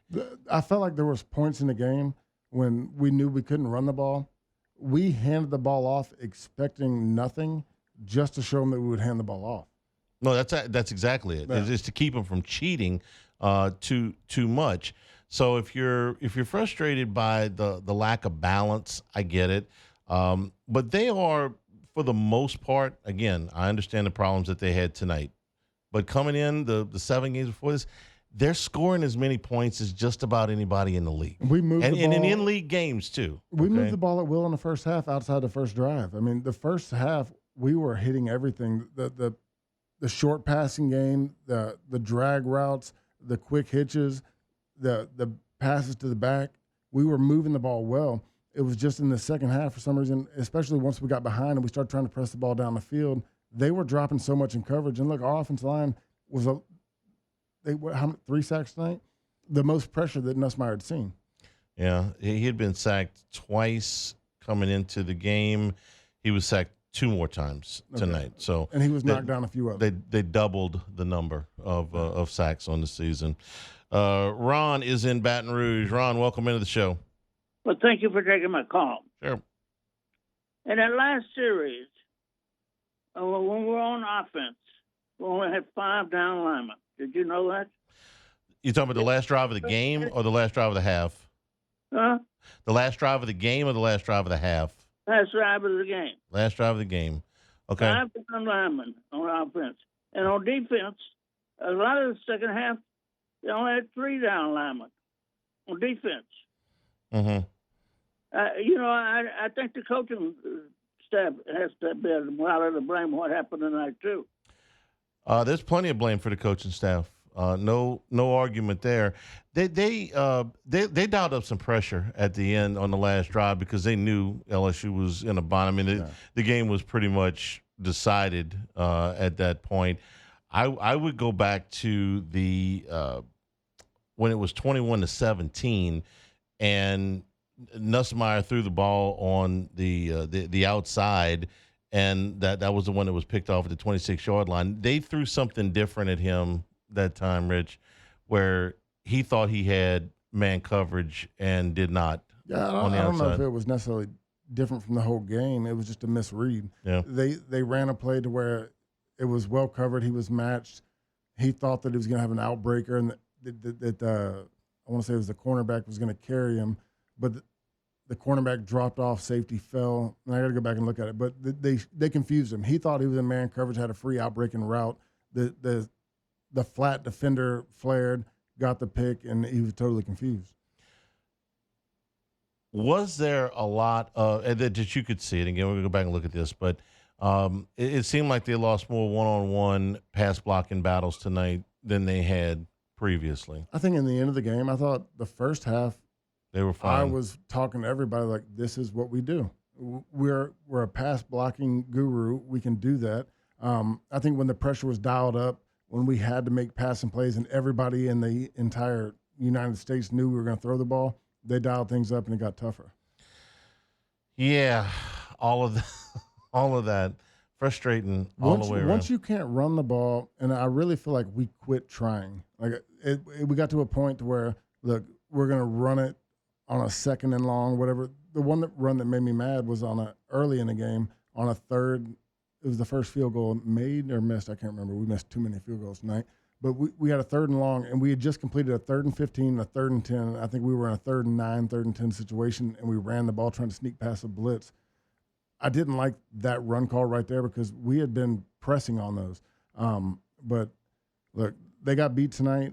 I felt like there was points in the game when we knew we couldn't run the ball. We handed the ball off expecting nothing, just to show them that we would hand the ball off. No, that's exactly it. Yeah. It's to keep them from cheating too much. So if you're frustrated by the lack of balance, I get it. But they are, for the most part, again, I understand the problems that they had tonight. But coming in the 7 games before this, they're scoring as many points as just about anybody in the league. We moved and the ball, in league games too. We moved the ball at will in the first half outside the first drive. I mean, the first half we were hitting everything. The short passing game, the drag routes, the quick hitches, the passes to the back. We were moving the ball well. It was just in the second half for some reason, especially once we got behind and we started trying to press the ball down the field, they were dropping so much in coverage. And look, our offensive line was 3 sacks tonight? The most pressure that Nussmeier had seen. Yeah, he had been sacked twice coming into the game. He was sacked 2 more times tonight. Okay. So and he was knocked down a few others. They doubled the number of sacks on the season. Ron is in Baton Rouge. Ron, welcome into the show. Well, thank you for taking my call. Sure. In that last series, when we're on offense, we only had 5 down linemen. Did you know that? You talking about the last drive of the game or the last drive of the half? Huh? The last drive of the game or the last drive of the half? Last drive of the game. Last drive of the game. Okay. 5 down linemen on offense. And on defense, a lot of the second half, they only had 3 down linemen on defense. Mm-hmm. I think the coaching staff has to bear a lot of the blame what happened tonight, too. There's plenty of blame for the coaching staff. No argument there. They dialed up some pressure at the end on the last drive because they knew LSU was in a bind. I mean, the game was pretty much decided at that point. I would go back to the when it was 21-17, and Nussmeier threw the ball on the outside, and that was the one that was picked off at the 26-yard line. They threw something different at him that time, Rich, where he thought he had man coverage and did not. Yeah, I don't know if it was necessarily different from the whole game. It was just a misread. Yeah. They ran a play to where it was well covered. He was matched. He thought that he was going to have an outbreaker, and that I want to say it was the cornerback was going to carry him, but the cornerback dropped off, safety fell, and I got to go back and look at it. But they confused him. He thought he was in man coverage, had a free outbreaking route. The flat defender flared, got the pick, and he was totally confused. Was there a lot of that you could see it? Again, we're going to go back and look at this, but it seemed like they lost more one-on-one pass blocking battles tonight than they had previously. I think in the end of the game, I thought the first half, they were fine. I was talking to everybody like, this is what we do. We're a pass blocking guru. We can do that. I think when the pressure was dialed up, when we had to make passing plays and everybody in the entire United States knew we were going to throw the ball, they dialed things up and it got tougher. Yeah, all of that. Frustrating all the way around. Once you can't run the ball, and I really feel like we quit trying. Like we got to a point to where, look, we're going to run it on a second and long, whatever. The run that made me mad was early in the game on a third. It was the first field goal made or missed. I can't remember. We missed too many field goals tonight. But we had a third and long, and we had just completed a 3rd and 15, a 3rd and 10. I think we were in a 3rd and 9, 3rd and 10 situation, and we ran the ball trying to sneak past a blitz. I didn't like that run call right there because we had been pressing on those. But, look, they got beat tonight.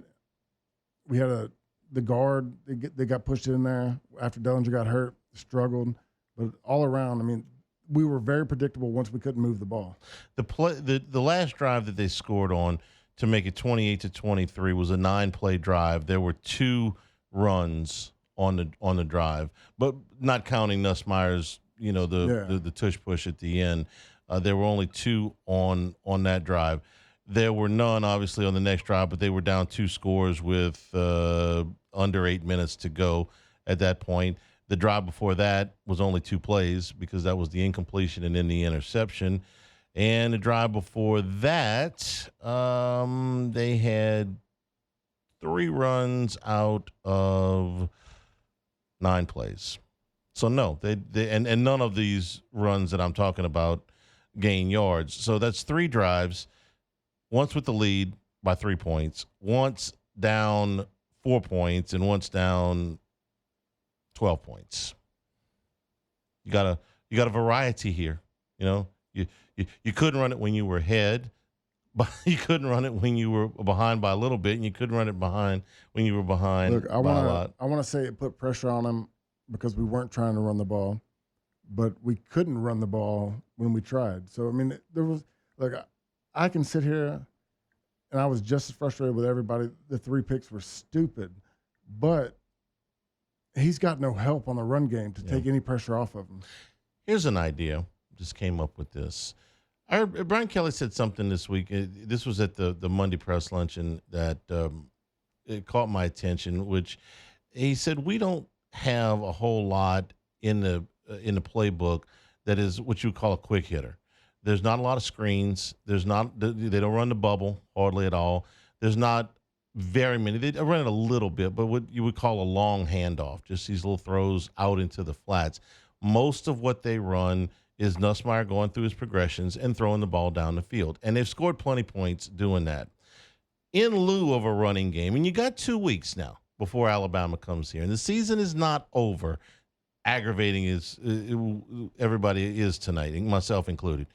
We had the guard. They got pushed in there after Dellinger got hurt, struggled. But all around, I mean, we were very predictable once we couldn't move the ball. The last drive that they scored on to make it 28-23 was a 9-play drive. There were 2 runs on the drive, but not counting Nussmeier's, the tush push at the end. There were only 2 on that drive. There were none, obviously, on the next drive, but they were down 2 scores with under 8 minutes to go at that point. The drive before that was only 2 plays because that was the incompletion and then the interception. And the drive before that, they had 3 runs out of 9 plays. So no, and none of these runs that I'm talking about gain yards. So that's 3 drives, once with the lead by 3 points, once down 4 points, and once down 12 points. You got a variety here. You couldn't run it when you were ahead, but you couldn't run it when you were behind by a little bit, and you couldn't run it behind when you were behind by a lot. I want to say it put pressure on them because we weren't trying to run the ball, but we couldn't run the ball when we tried. So, I mean, there was I can sit here, and I was just as frustrated with everybody. The 3 picks were stupid, but he's got no help on the run game to take any pressure off of him. Here's an idea. Just came up with this. Brian Kelly said something this week. This was at the Monday press luncheon that it caught my attention, which he said we don't have a whole lot in the playbook that is what you call a quick hitter. There's not a lot of screens. They don't run the bubble hardly at all. There's not very many. They run it a little bit, but what you would call a long handoff, just these little throws out into the flats. Most of what they run is Nussmeier going through his progressions and throwing the ball down the field. And they've scored plenty of points doing that. In lieu of a running game, and you got 2 weeks now before Alabama comes here, and the season is not over, aggravating as everybody is tonight, myself included.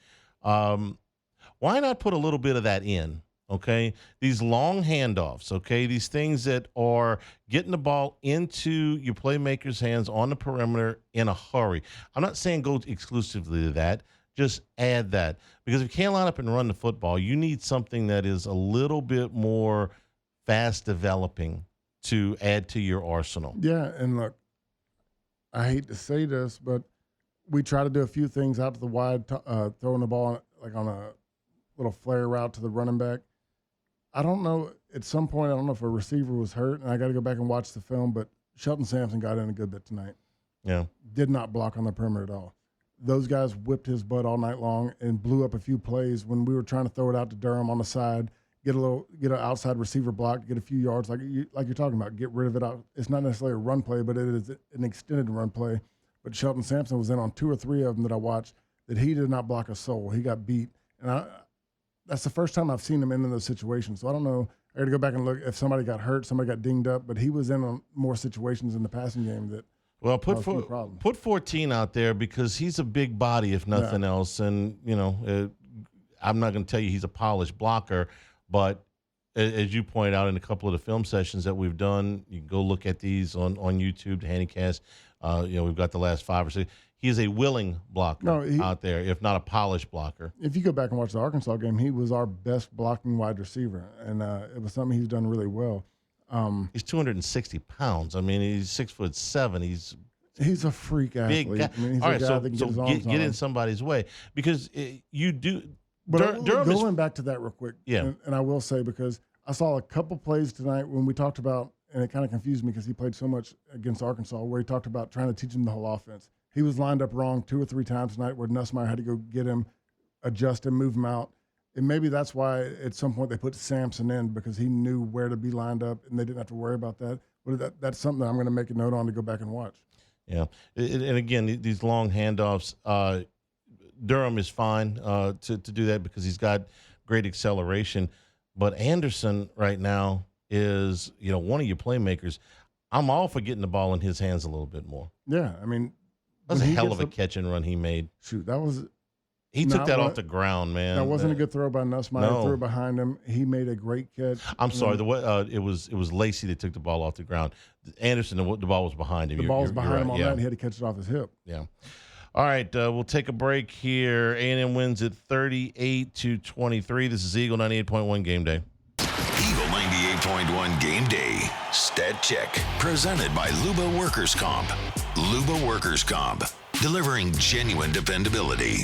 Why not put a little bit of that in? Okay, these long handoffs, okay, these things that are getting the ball into your playmakers' hands on the perimeter in a hurry. I'm not saying go exclusively to that. Just add that. Because if you can't line up and run the football, you need something that is a little bit more fast developing to add to your arsenal. Yeah, and look, I hate to say this, but we try to do a few things out to the wide, throwing the ball like on a little flare route to the running back. I don't know. At some point, I don't know if a receiver was hurt, and I got to go back and watch the film, but Shelton Sampson got in a good bit tonight. Yeah. Did not block on the perimeter at all. Those guys whipped his butt all night long and blew up a few plays when we were trying to throw it out to Durham on the side, get an outside receiver block, get a few yards, like you're talking about, get rid of it out. It's not necessarily a run play, but it is an extended run play. But Shelton Sampson was in on 2 or 3 of them that I watched that he did not block a soul. He got beat. And that's the first time I've seen him in those situations. So I don't know. I got to go back and look if somebody got hurt, somebody got dinged up, but he was in on more situations in the passing game that. Well, put 14 out there because he's a big body, if nothing else. And, I'm not going to tell you he's a polished blocker, but as you pointed out in a couple of the film sessions that we've done, you can go look at these on YouTube, the Handycast. We've got the last 5 or 6. He is a willing blocker out there, if not a polished blocker. If you go back and watch the Arkansas game, he was our best blocking wide receiver, and it was something he's done really well. He's 260 pounds. I mean, he's 6'7". He's a freak athlete. Big guy. I mean, he's all a right, guy so, that can so get his arms get on. in somebody's way because you do. But Durham is, going back to that real quick, and I will say because I saw a couple plays tonight when we talked about, and it kind of confused me because he played so much against Arkansas, where he talked about trying to teach him the whole offense. He was lined up wrong 2 or 3 times tonight where Nussmeier had to go get him, adjust him, move him out. And maybe that's why at some point they put Sampson in because he knew where to be lined up and they didn't have to worry about that. But that's something that I'm going to make a note on to go back and watch. Yeah. And again, these long handoffs, Durham is fine to do that because he's got great acceleration. But Anderson right now is, one of your playmakers. I'm all for getting the ball in his hands a little bit more. Yeah, I mean. That was a hell of a catch and run he made. Shoot, that was. He took that off the ground, man. That wasn't a good throw by Nussmeier. No. Threw it behind him. He made a great catch. I'm sorry. It was Lacey that took the ball off the ground. Anderson, the ball was behind him. The ball was behind him on that, and yeah. he had to catch it off his hip. Yeah. All right, we'll take a break here. A&M wins at 38-23. This is Eagle 98.1 Game Day. Eagle 98.1 Game Day. Stat Check. Presented by Luba Workers Comp. Luba Workers Comp. Delivering genuine dependability.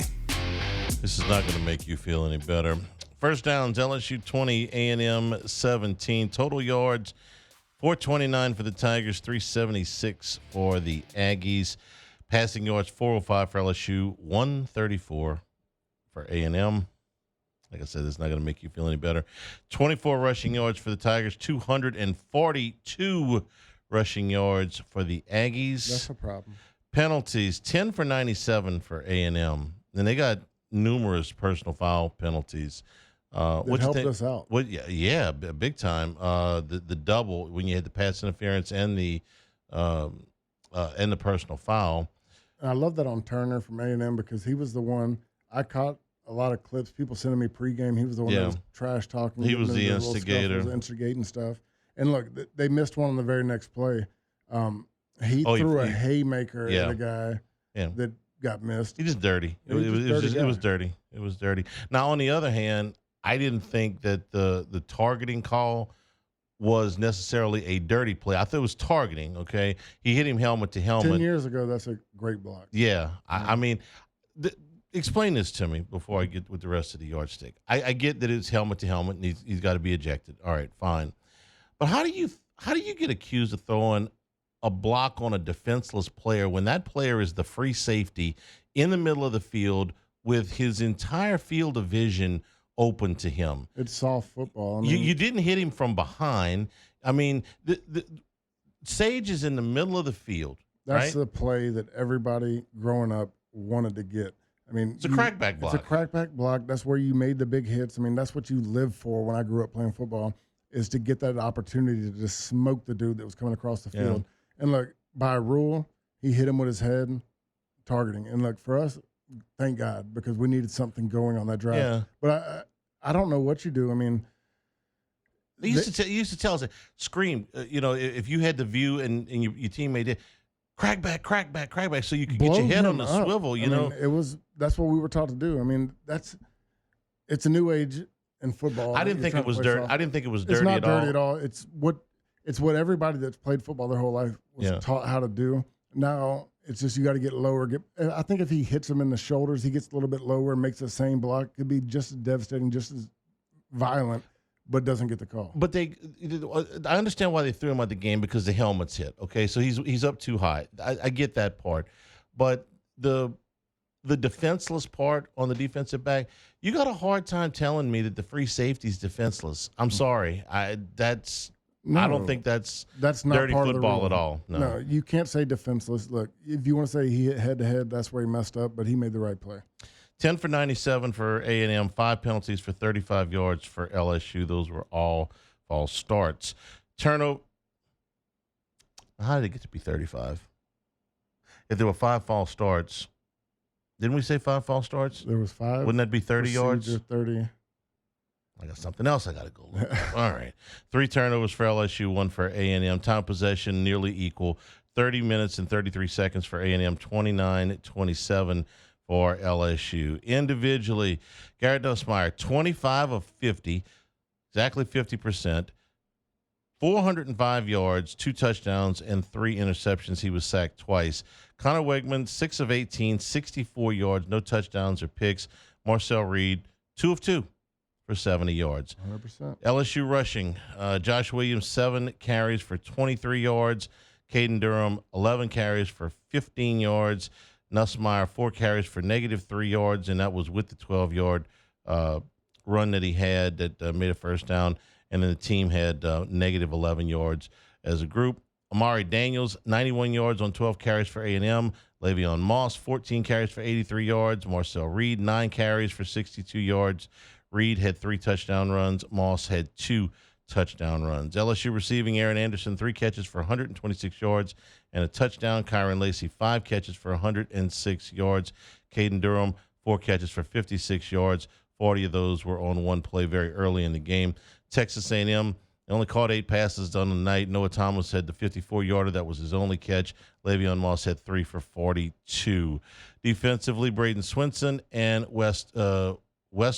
This is not going to make you feel any better. First downs, LSU 20, A&M 17. Total yards, 429 for the Tigers, 376 for the Aggies. Passing yards, 405 for LSU, 134 for A&M. Like I said, it's not going to make you feel any better. 24 rushing yards for the Tigers, 242 rushing yards for the Aggies. That's a problem. Penalties, 10 for 97 for A&M. And they got numerous personal foul penalties. That helped us out. Yeah, big time. The double when you had the pass interference and the personal foul. And I love that on Turner from A&M because he was the one I caught a lot of clips. People sending me pregame. He was the one that was trash talking. He was the instigator. Instigating stuff. And look, they missed one on the very next play. He threw a haymaker at a guy that got missed. He just dirty. It was dirty. It was dirty. Now, on the other hand, I didn't think that the targeting call was necessarily a dirty play. I thought it was targeting, okay? He hit him helmet to helmet. 10 years ago, that's a great block. Yeah. I mean, explain this to me before I get with the rest of the yardstick. I get that it's helmet to helmet and he's got to be ejected. All right, fine. But how do you get accused of throwing a block on a defenseless player when that player is the free safety in the middle of the field with his entire field of vision open to him? It's soft football. I mean, you didn't hit him from behind. I mean, the Sage is in the middle of the field. That's right? the play that everybody growing up wanted to get. I mean, it's a crackback block. It's a crackback block. That's where you made the big hits. I mean, that's what you lived for when I grew up playing football, is to get that opportunity to just smoke the dude that was coming across the field. Yeah. And look, by rule, he hit him with his head, targeting. And look, for us, thank God, because we needed something going on that drive. Yeah. But I don't know what you do. I mean, They used to tell us, scream, if you had the view and your teammate did, crackback, so you could get your head on the swivel, I mean, that's what we were taught to do. I mean, it's a new age in football. I didn't think it was dirty. I didn't think it was dirty at all. It's not dirty at all. It's what everybody that's played football their whole life was taught how to do. Now it's just you got to get lower. I think if he hits him in the shoulders, he gets a little bit lower and makes the same block. It could be just as devastating, just as violent, but doesn't get the call. But I understand why they threw him out the game because the helmet's hit. Okay, so he's up too high. I get that part, but the defenseless part on the defensive back, you got a hard time telling me that the free safety's defenseless. I'm sorry. I don't think that's not dirty part football of the at all. No, you can't say defenseless. Look, if you want to say he hit head-to-head, that's where he messed up, but he made the right play. 10 for 97 for A&M, 5 penalties for 35 yards for LSU. Those were all false starts. Turnover. How did it get to be 35? If there were 5 false starts, didn't we say 5 false starts? There was 5. Wouldn't that be 30 yards? 30. I got something else I got to go look at. All right. 3 turnovers for LSU, 1 for A&M. Time of possession nearly equal. 30 minutes and 33 seconds for A&M, 29-27 for LSU. Individually, Garrett Nussmeier, 25 of 50, exactly 50%, 405 yards, 2 touchdowns, and 3 interceptions. He was sacked twice. Connor Wegman, 6 of 18, 64 yards, no touchdowns or picks. Marcel Reed, 2 of 2 for 70 yards. 100%. LSU rushing, Josh Williams, 7 carries for 23 yards. Caden Durham, 11 carries for 15 yards. Nussmeier, 4 carries for -3 yards, and that was with the 12-yard run that he had that made a first down. And then the team had -11 yards as a group. Amari Daniels, 91 yards on 12 carries for A&M. Le'Veon Moss, 14 carries for 83 yards. Marcel Reed, 9 carries for 62 yards. Reed had 3 touchdown runs. Moss had 2 touchdown runs. LSU receiving, Aaron Anderson, 3 catches for 126 yards and a touchdown. Kyron Lacey, 5 catches for 106 yards. Caden Durham, 4 catches for 56 yards. 40 of those were on one play very early in the game. Texas A&M only caught 8 passes on the night. Noah Thomas had the 54-yarder. That was his only catch. Le'Veon Moss had 3 for 42. Defensively, Braden Swinson and West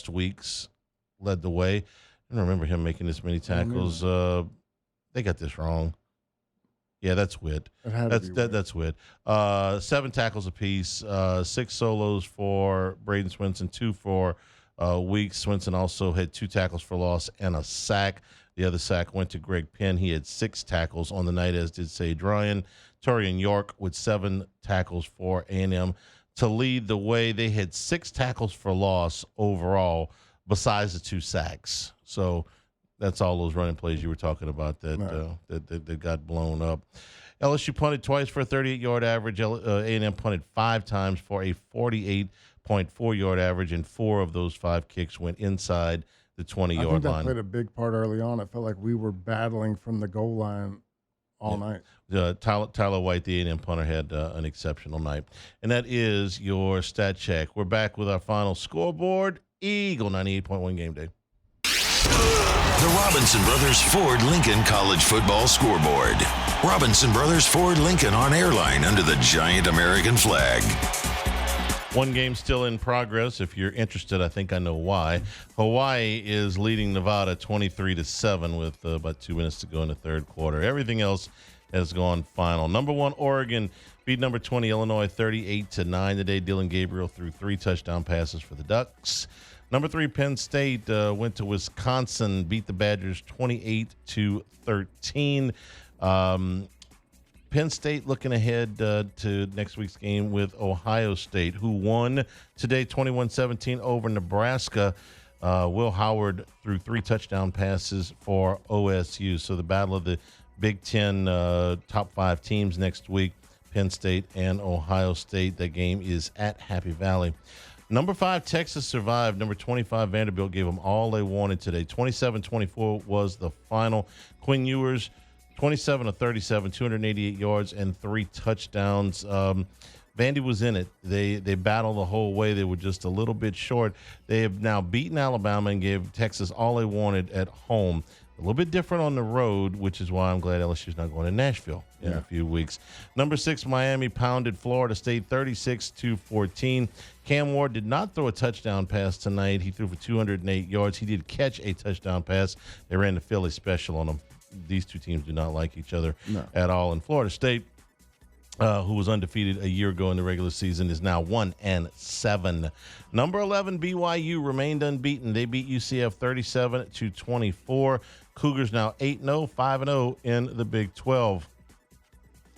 Weeks led the way. I don't remember him making this many tackles. They got this wrong. Yeah, that's Witt. That's Witt. 7 tackles apiece, 6 solos for Braden Swinson, 2 for Weeks. Swinson also had 2 tackles for loss and a sack. The other sack went to Greg Penn. He had 6 tackles on the night, as did Sage Ryan. Torian York with 7 tackles for A&M to lead the way. They had 6 tackles for loss overall, besides the 2 sacks. So that's all those running plays you were talking about that got blown up. LSU punted twice for a 38-yard average. A&M punted 5 times for a 48.4-yard average, and 4 of those 5 kicks went inside the 20-yard line. I think that played a big part early on. It felt like we were battling from the goal line all night. Tyler White, the A&M punter, had an exceptional night. And that is your stat check. We're back with our final scoreboard. Eagle 98.1 Game Day. The Robinson Brothers Ford Lincoln College Football Scoreboard. Robinson Brothers Ford Lincoln on airline under the giant American flag. One game still in progress. If you're interested, I think I know why. Hawaii is leading Nevada 23-7 with about 2 minutes to go in the third quarter. Everything else has gone final. Number 1, Oregon beat number 20, Illinois 38-9 today. Dylan Gabriel threw 3 touchdown passes for the Ducks. Number 3, Penn State went to Wisconsin, beat the Badgers 28-13. Penn State looking ahead to next week's game with Ohio State, who won today 21-17 over Nebraska. Will Howard threw 3 touchdown passes for OSU. So the battle of the Big Ten top 5 teams next week, Penn State and Ohio State. That game is at Happy Valley. Number 5, Texas survived. Number 25, Vanderbilt gave them all they wanted today. 27-24 was the final. Quinn Ewers, 27 of 37, 288 yards and 3 touchdowns. Vandy was in it. They battled the whole way. They were just a little bit short. They have now beaten Alabama and gave Texas all they wanted at home. A little bit different on the road, which is why I'm glad LSU's not going to Nashville in a few weeks. Number 6, Miami pounded Florida State 36-14. Cam Ward did not throw a touchdown pass tonight. He threw for 208 yards. He did catch a touchdown pass. They ran the Philly special on him. These two teams do not like each other at all. And Florida State, who was undefeated a year ago in the regular season, is now 1-7. Number 11, BYU remained unbeaten. They beat UCF 37-24. Cougars now 8-0, 5-0 in the Big 12.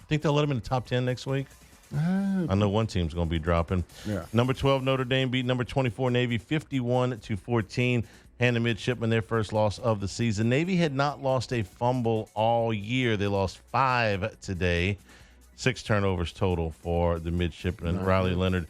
Think they'll let them in the top 10 next week? I know one team's going to be dropping. Yeah. Number 12, Notre Dame beat number 24, Navy 51-14. Hand the midshipmen their first loss of the season. Navy had not lost a fumble all year. They lost 5 today. 6 turnovers total for the midshipmen. Riley Leonard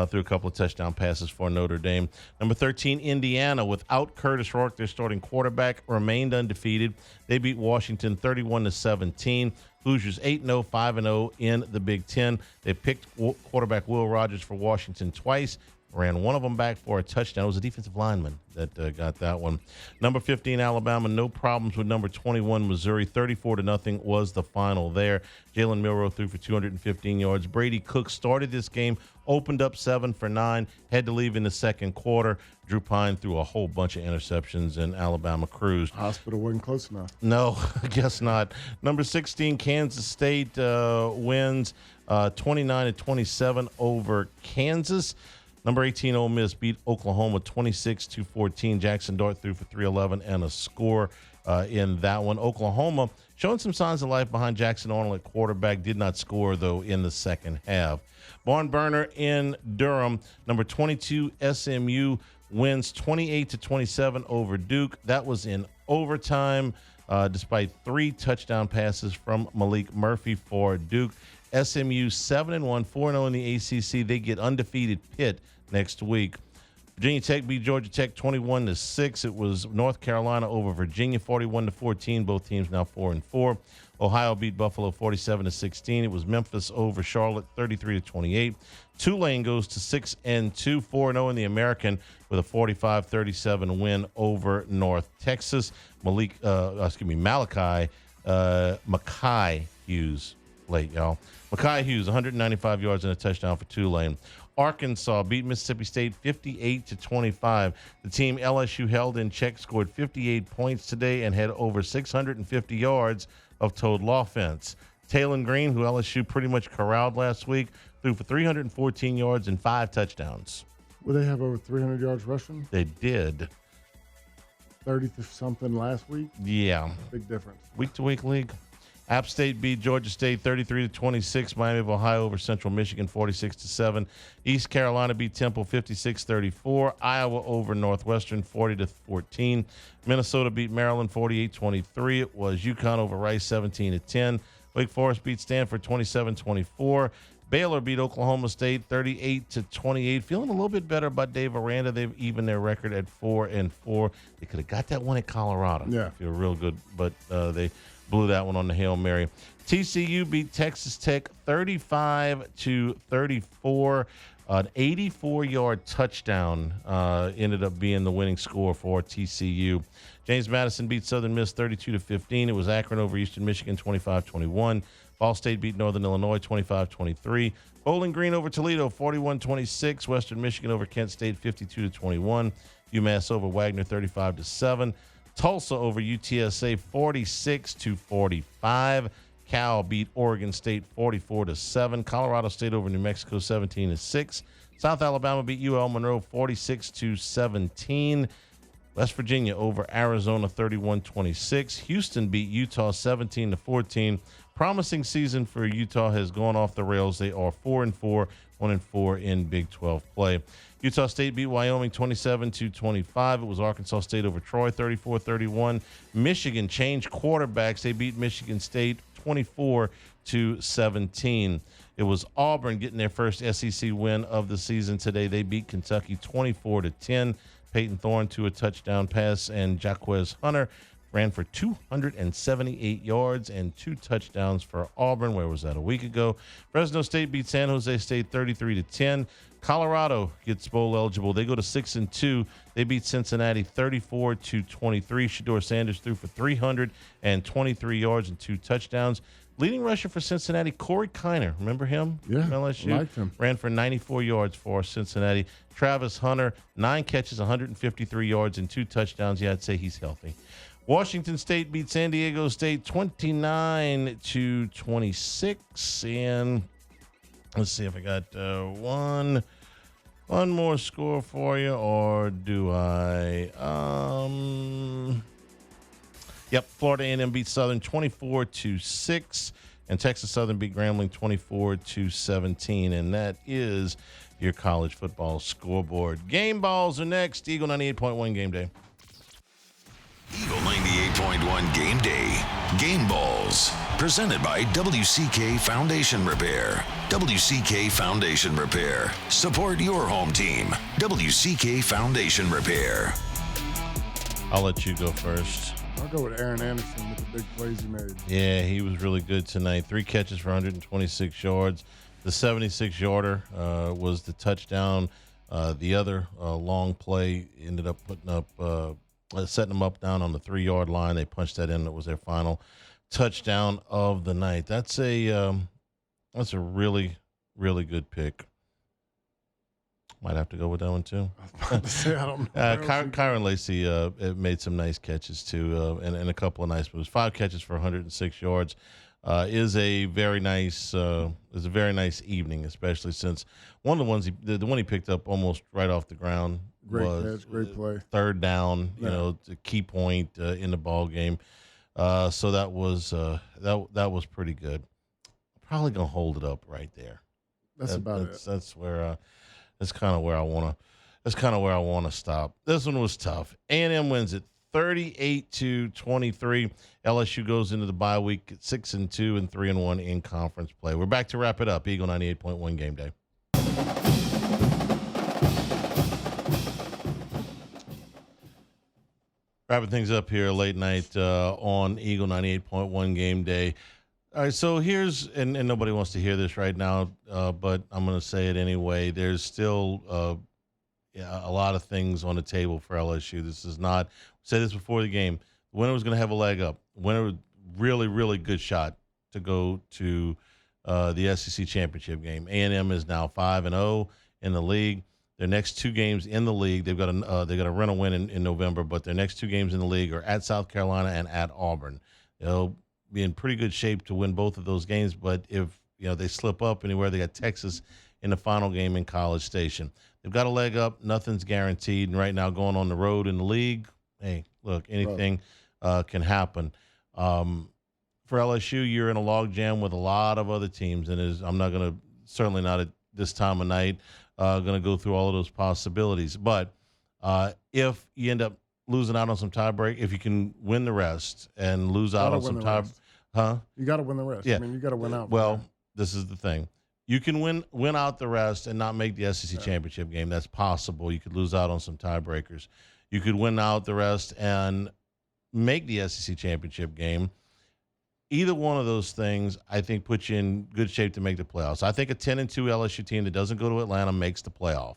threw a couple of touchdown passes for Notre Dame. Number 13, Indiana, without Curtis Rourke, their starting quarterback, remained undefeated. They beat Washington 31-17. Hoosiers 8-0, 5-0 in the Big Ten. They picked quarterback Will Rogers for Washington twice. Ran one of them back for a touchdown. It was a defensive lineman that got that one. Number 15, Alabama, no problems with number 21, Missouri. 34-0 was the final there. Jalen Milroe threw for 215 yards. Brady Cook started this game, opened up 7 for 9, had to leave in the second quarter. Drew Pine threw a whole bunch of interceptions, and Alabama cruised. Hospital wasn't close enough. No, I guess not. Number 16, Kansas State wins 29-27 over Kansas. Number 18, Ole Miss beat Oklahoma 26-14. Jackson Dart threw for 311 and a score in that one. Oklahoma showing some signs of life behind Jackson Arnold at quarterback. Did not score, though, in the second half. Barn burner in Durham. Number 22, SMU wins 28-27 over Duke. That was in overtime, despite 3 touchdown passes from Malik Murphy for Duke. SMU 7-1, 4-0 in the ACC. They get undefeated Pitt next week. Virginia Tech beat Georgia Tech 21-6. It was North Carolina over Virginia 41-14. Both teams now 4-4. Ohio beat Buffalo 47-16. It was Memphis over Charlotte 33-28. Tulane goes to 6-2, 4-0 in the American with a 45-37 win over North Texas. Malachi Hughes. Late, y'all. Makai Hughes, 195 yards and a touchdown for Tulane. Arkansas beat Mississippi State 58-25. The team LSU held in check scored 58 points today and had over 650 yards of total offense. Taylon Green, who LSU pretty much corralled last week, threw for 314 yards and 5 touchdowns. Will they have over 300 yards rushing? They did. 30-something last week? Yeah. Big difference. Week-to-week league. App State beat Georgia State 33-26. Miami of Ohio over Central Michigan 46-7. East Carolina beat Temple 56-34. Iowa over Northwestern 40-14. Minnesota beat Maryland 48-23. It was UConn over Rice 17-10. Wake Forest beat Stanford 27-24. Baylor beat Oklahoma State 38-28. Feeling a little bit better about Dave Aranda. They've evened their record at 4-4. They could have got that one at Colorado. Yeah, feel real good, but they blew that one on the Hail Mary. TCU beat Texas Tech 35-34. An 84-yard touchdown ended up being the winning score for TCU. James Madison beat Southern Miss 32-15. It was Akron over Eastern Michigan 25-21. Ball State beat Northern Illinois 25-23. Bowling Green over Toledo 41-26. Western Michigan over Kent State 52-21. UMass over Wagner 35-7. Tulsa over UTSA 46-45. Cal beat Oregon State 44-7. Colorado State over New Mexico 17-6. South Alabama beat UL Monroe 46-17. West Virginia over Arizona 31-26. Houston beat Utah 17-14. Promising season for Utah has gone off the rails. They are 4-4, 1-4 in Big 12 play. Utah State beat Wyoming 27-25. It was Arkansas State over Troy 34-31. Michigan changed quarterbacks. They beat Michigan State 24-17. It was Auburn getting their first SEC win of the season today. They beat Kentucky 24-10. Peyton Thorne to a touchdown pass, and Jaquez Hunter ran for 278 yards and 2 touchdowns for Auburn. Where was that, a week ago? Fresno State beat San Jose State 33-10. Colorado gets bowl eligible. They go to 6-2. They beat Cincinnati 34-23. Shedeur Sanders threw for 323 yards and 2 touchdowns. Leading rusher for Cincinnati, Corey Kiner. Remember him? Yeah, from LSU. liked him. Ran for 94 yards for Cincinnati. Travis Hunter, 9 catches, 153 yards, and 2 touchdowns. Yeah, I'd say he's healthy. Washington State beat San Diego State 29-26. And let's see if I got one more score for you, or do I? Yep, Florida A&M beat Southern 24-6, and Texas Southern beat Grambling 24-17, and that is your college football scoreboard. Game balls are next. Eagle 98.1 Game Day. Eagle 98.1 Game Day. Game Balls. Presented by WCK Foundation Repair. WCK Foundation Repair. Support your home team. WCK Foundation Repair. I'll let you go first. I'll go with Aaron Anderson with the big plays he made. Yeah, he was really good tonight. 3 catches for 126 yards. The 76-yarder was the touchdown. The other long play ended up putting up, setting them up down on the 3-yard line. They punched that in. It was their final touchdown of the night. That's a really, really good pick. Might have to go with that one too. I was about to say, I don't know. Kyron Lacey made some nice catches too, and a couple of nice moves. 5 catches for 106 yards is a very nice evening, especially since one of the ones the one he picked up almost right off the ground was catch, great play, third down. You know, the key point in the ball game. So that was pretty good. Probably gonna hold it up right there. That's where. That's kind of where I want to stop. This one was tough. A&M wins it 38-23. LSU goes into the bye week at 6-2 and 3-1 in conference play. We're back to wrap it up. Eagle 98.1 Game Day. Wrapping things up here late night on Eagle 98.1 Game Day. All right, so here's, and nobody wants to hear this right now, but I'm going to say it anyway. There's still a lot of things on the table for LSU. This is not, said this before the game, the winner was going to have a leg up. Winner was really, really good shot to go to the SEC championship game. A&M is now 5-0 in the league. Their next 2 games in the league, they've got a run a win in November, but their next 2 games in the league are at South Carolina and at Auburn. They'll be in pretty good shape to win both of those games, but if they slip up anywhere, they got Texas in the final game in College Station. They've got a leg up. Nothing's guaranteed, and right now going on the road in the league, hey, look, anything can happen. For LSU, you're in a logjam with a lot of other teams, and I'm not going to, certainly not at this time of night, going to go through all of those possibilities. But if you end up losing out on some tiebreak, if you can win the rest and lose out on some time, you got to win the rest. Yeah. I mean, you got to win out. Well, this is the thing. You can win out the rest and not make the SEC championship game. That's possible. You could lose out on some tiebreakers. You could win out the rest and make the SEC championship game. Either one of those things, I think, puts you in good shape to make the playoffs. I think a 10-2 LSU team that doesn't go to Atlanta makes the playoff.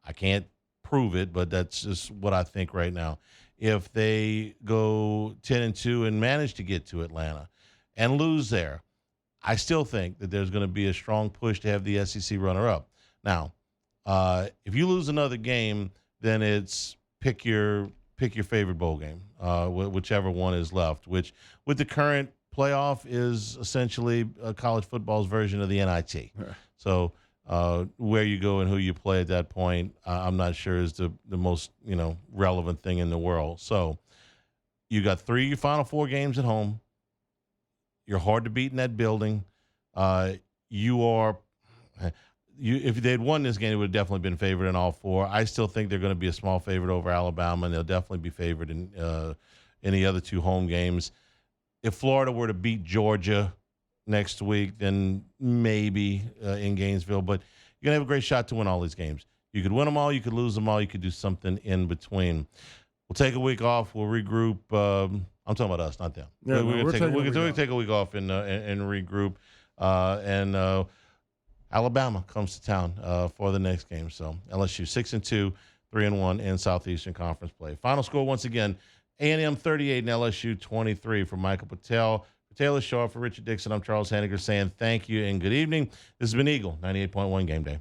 I can't prove it, but that's just what I think right now. If they go 10-2 and manage to get to Atlanta and lose there, I still think that there's going to be a strong push to have the SEC runner-up. Now, if you lose another game, then it's pick your favorite bowl game, whichever one is left, which with the current playoff is essentially college football's version of the NIT. Yeah. So where you go and who you play at that point, I'm not sure is the most relevant thing in the world. So you got 3 of your final 4 games at home. You're hard to beat in that building. If they'd won this game, it would have definitely been favored in all 4. I still think they're going to be a small favorite over Alabama, and they'll definitely be favored in the other 2 home games. If Florida were to beat Georgia next week, then maybe in Gainesville. But you're going to have a great shot to win all these games. You could win them all. You could lose them all. You could do something in between. We'll take a week off. We'll regroup. I'm talking about us, not them. Yeah, we're going to take a week off and regroup. And Alabama comes to town for the next game. So LSU 6-2, 3-1 in Southeastern Conference play. Final score once again: A&M 38 and LSU 23. For Michael Patel, for Taylor Shaw, for Richard Dixon, I'm Charles Hanniger saying thank you and good evening. This has been Eagle 98.1 Game Day.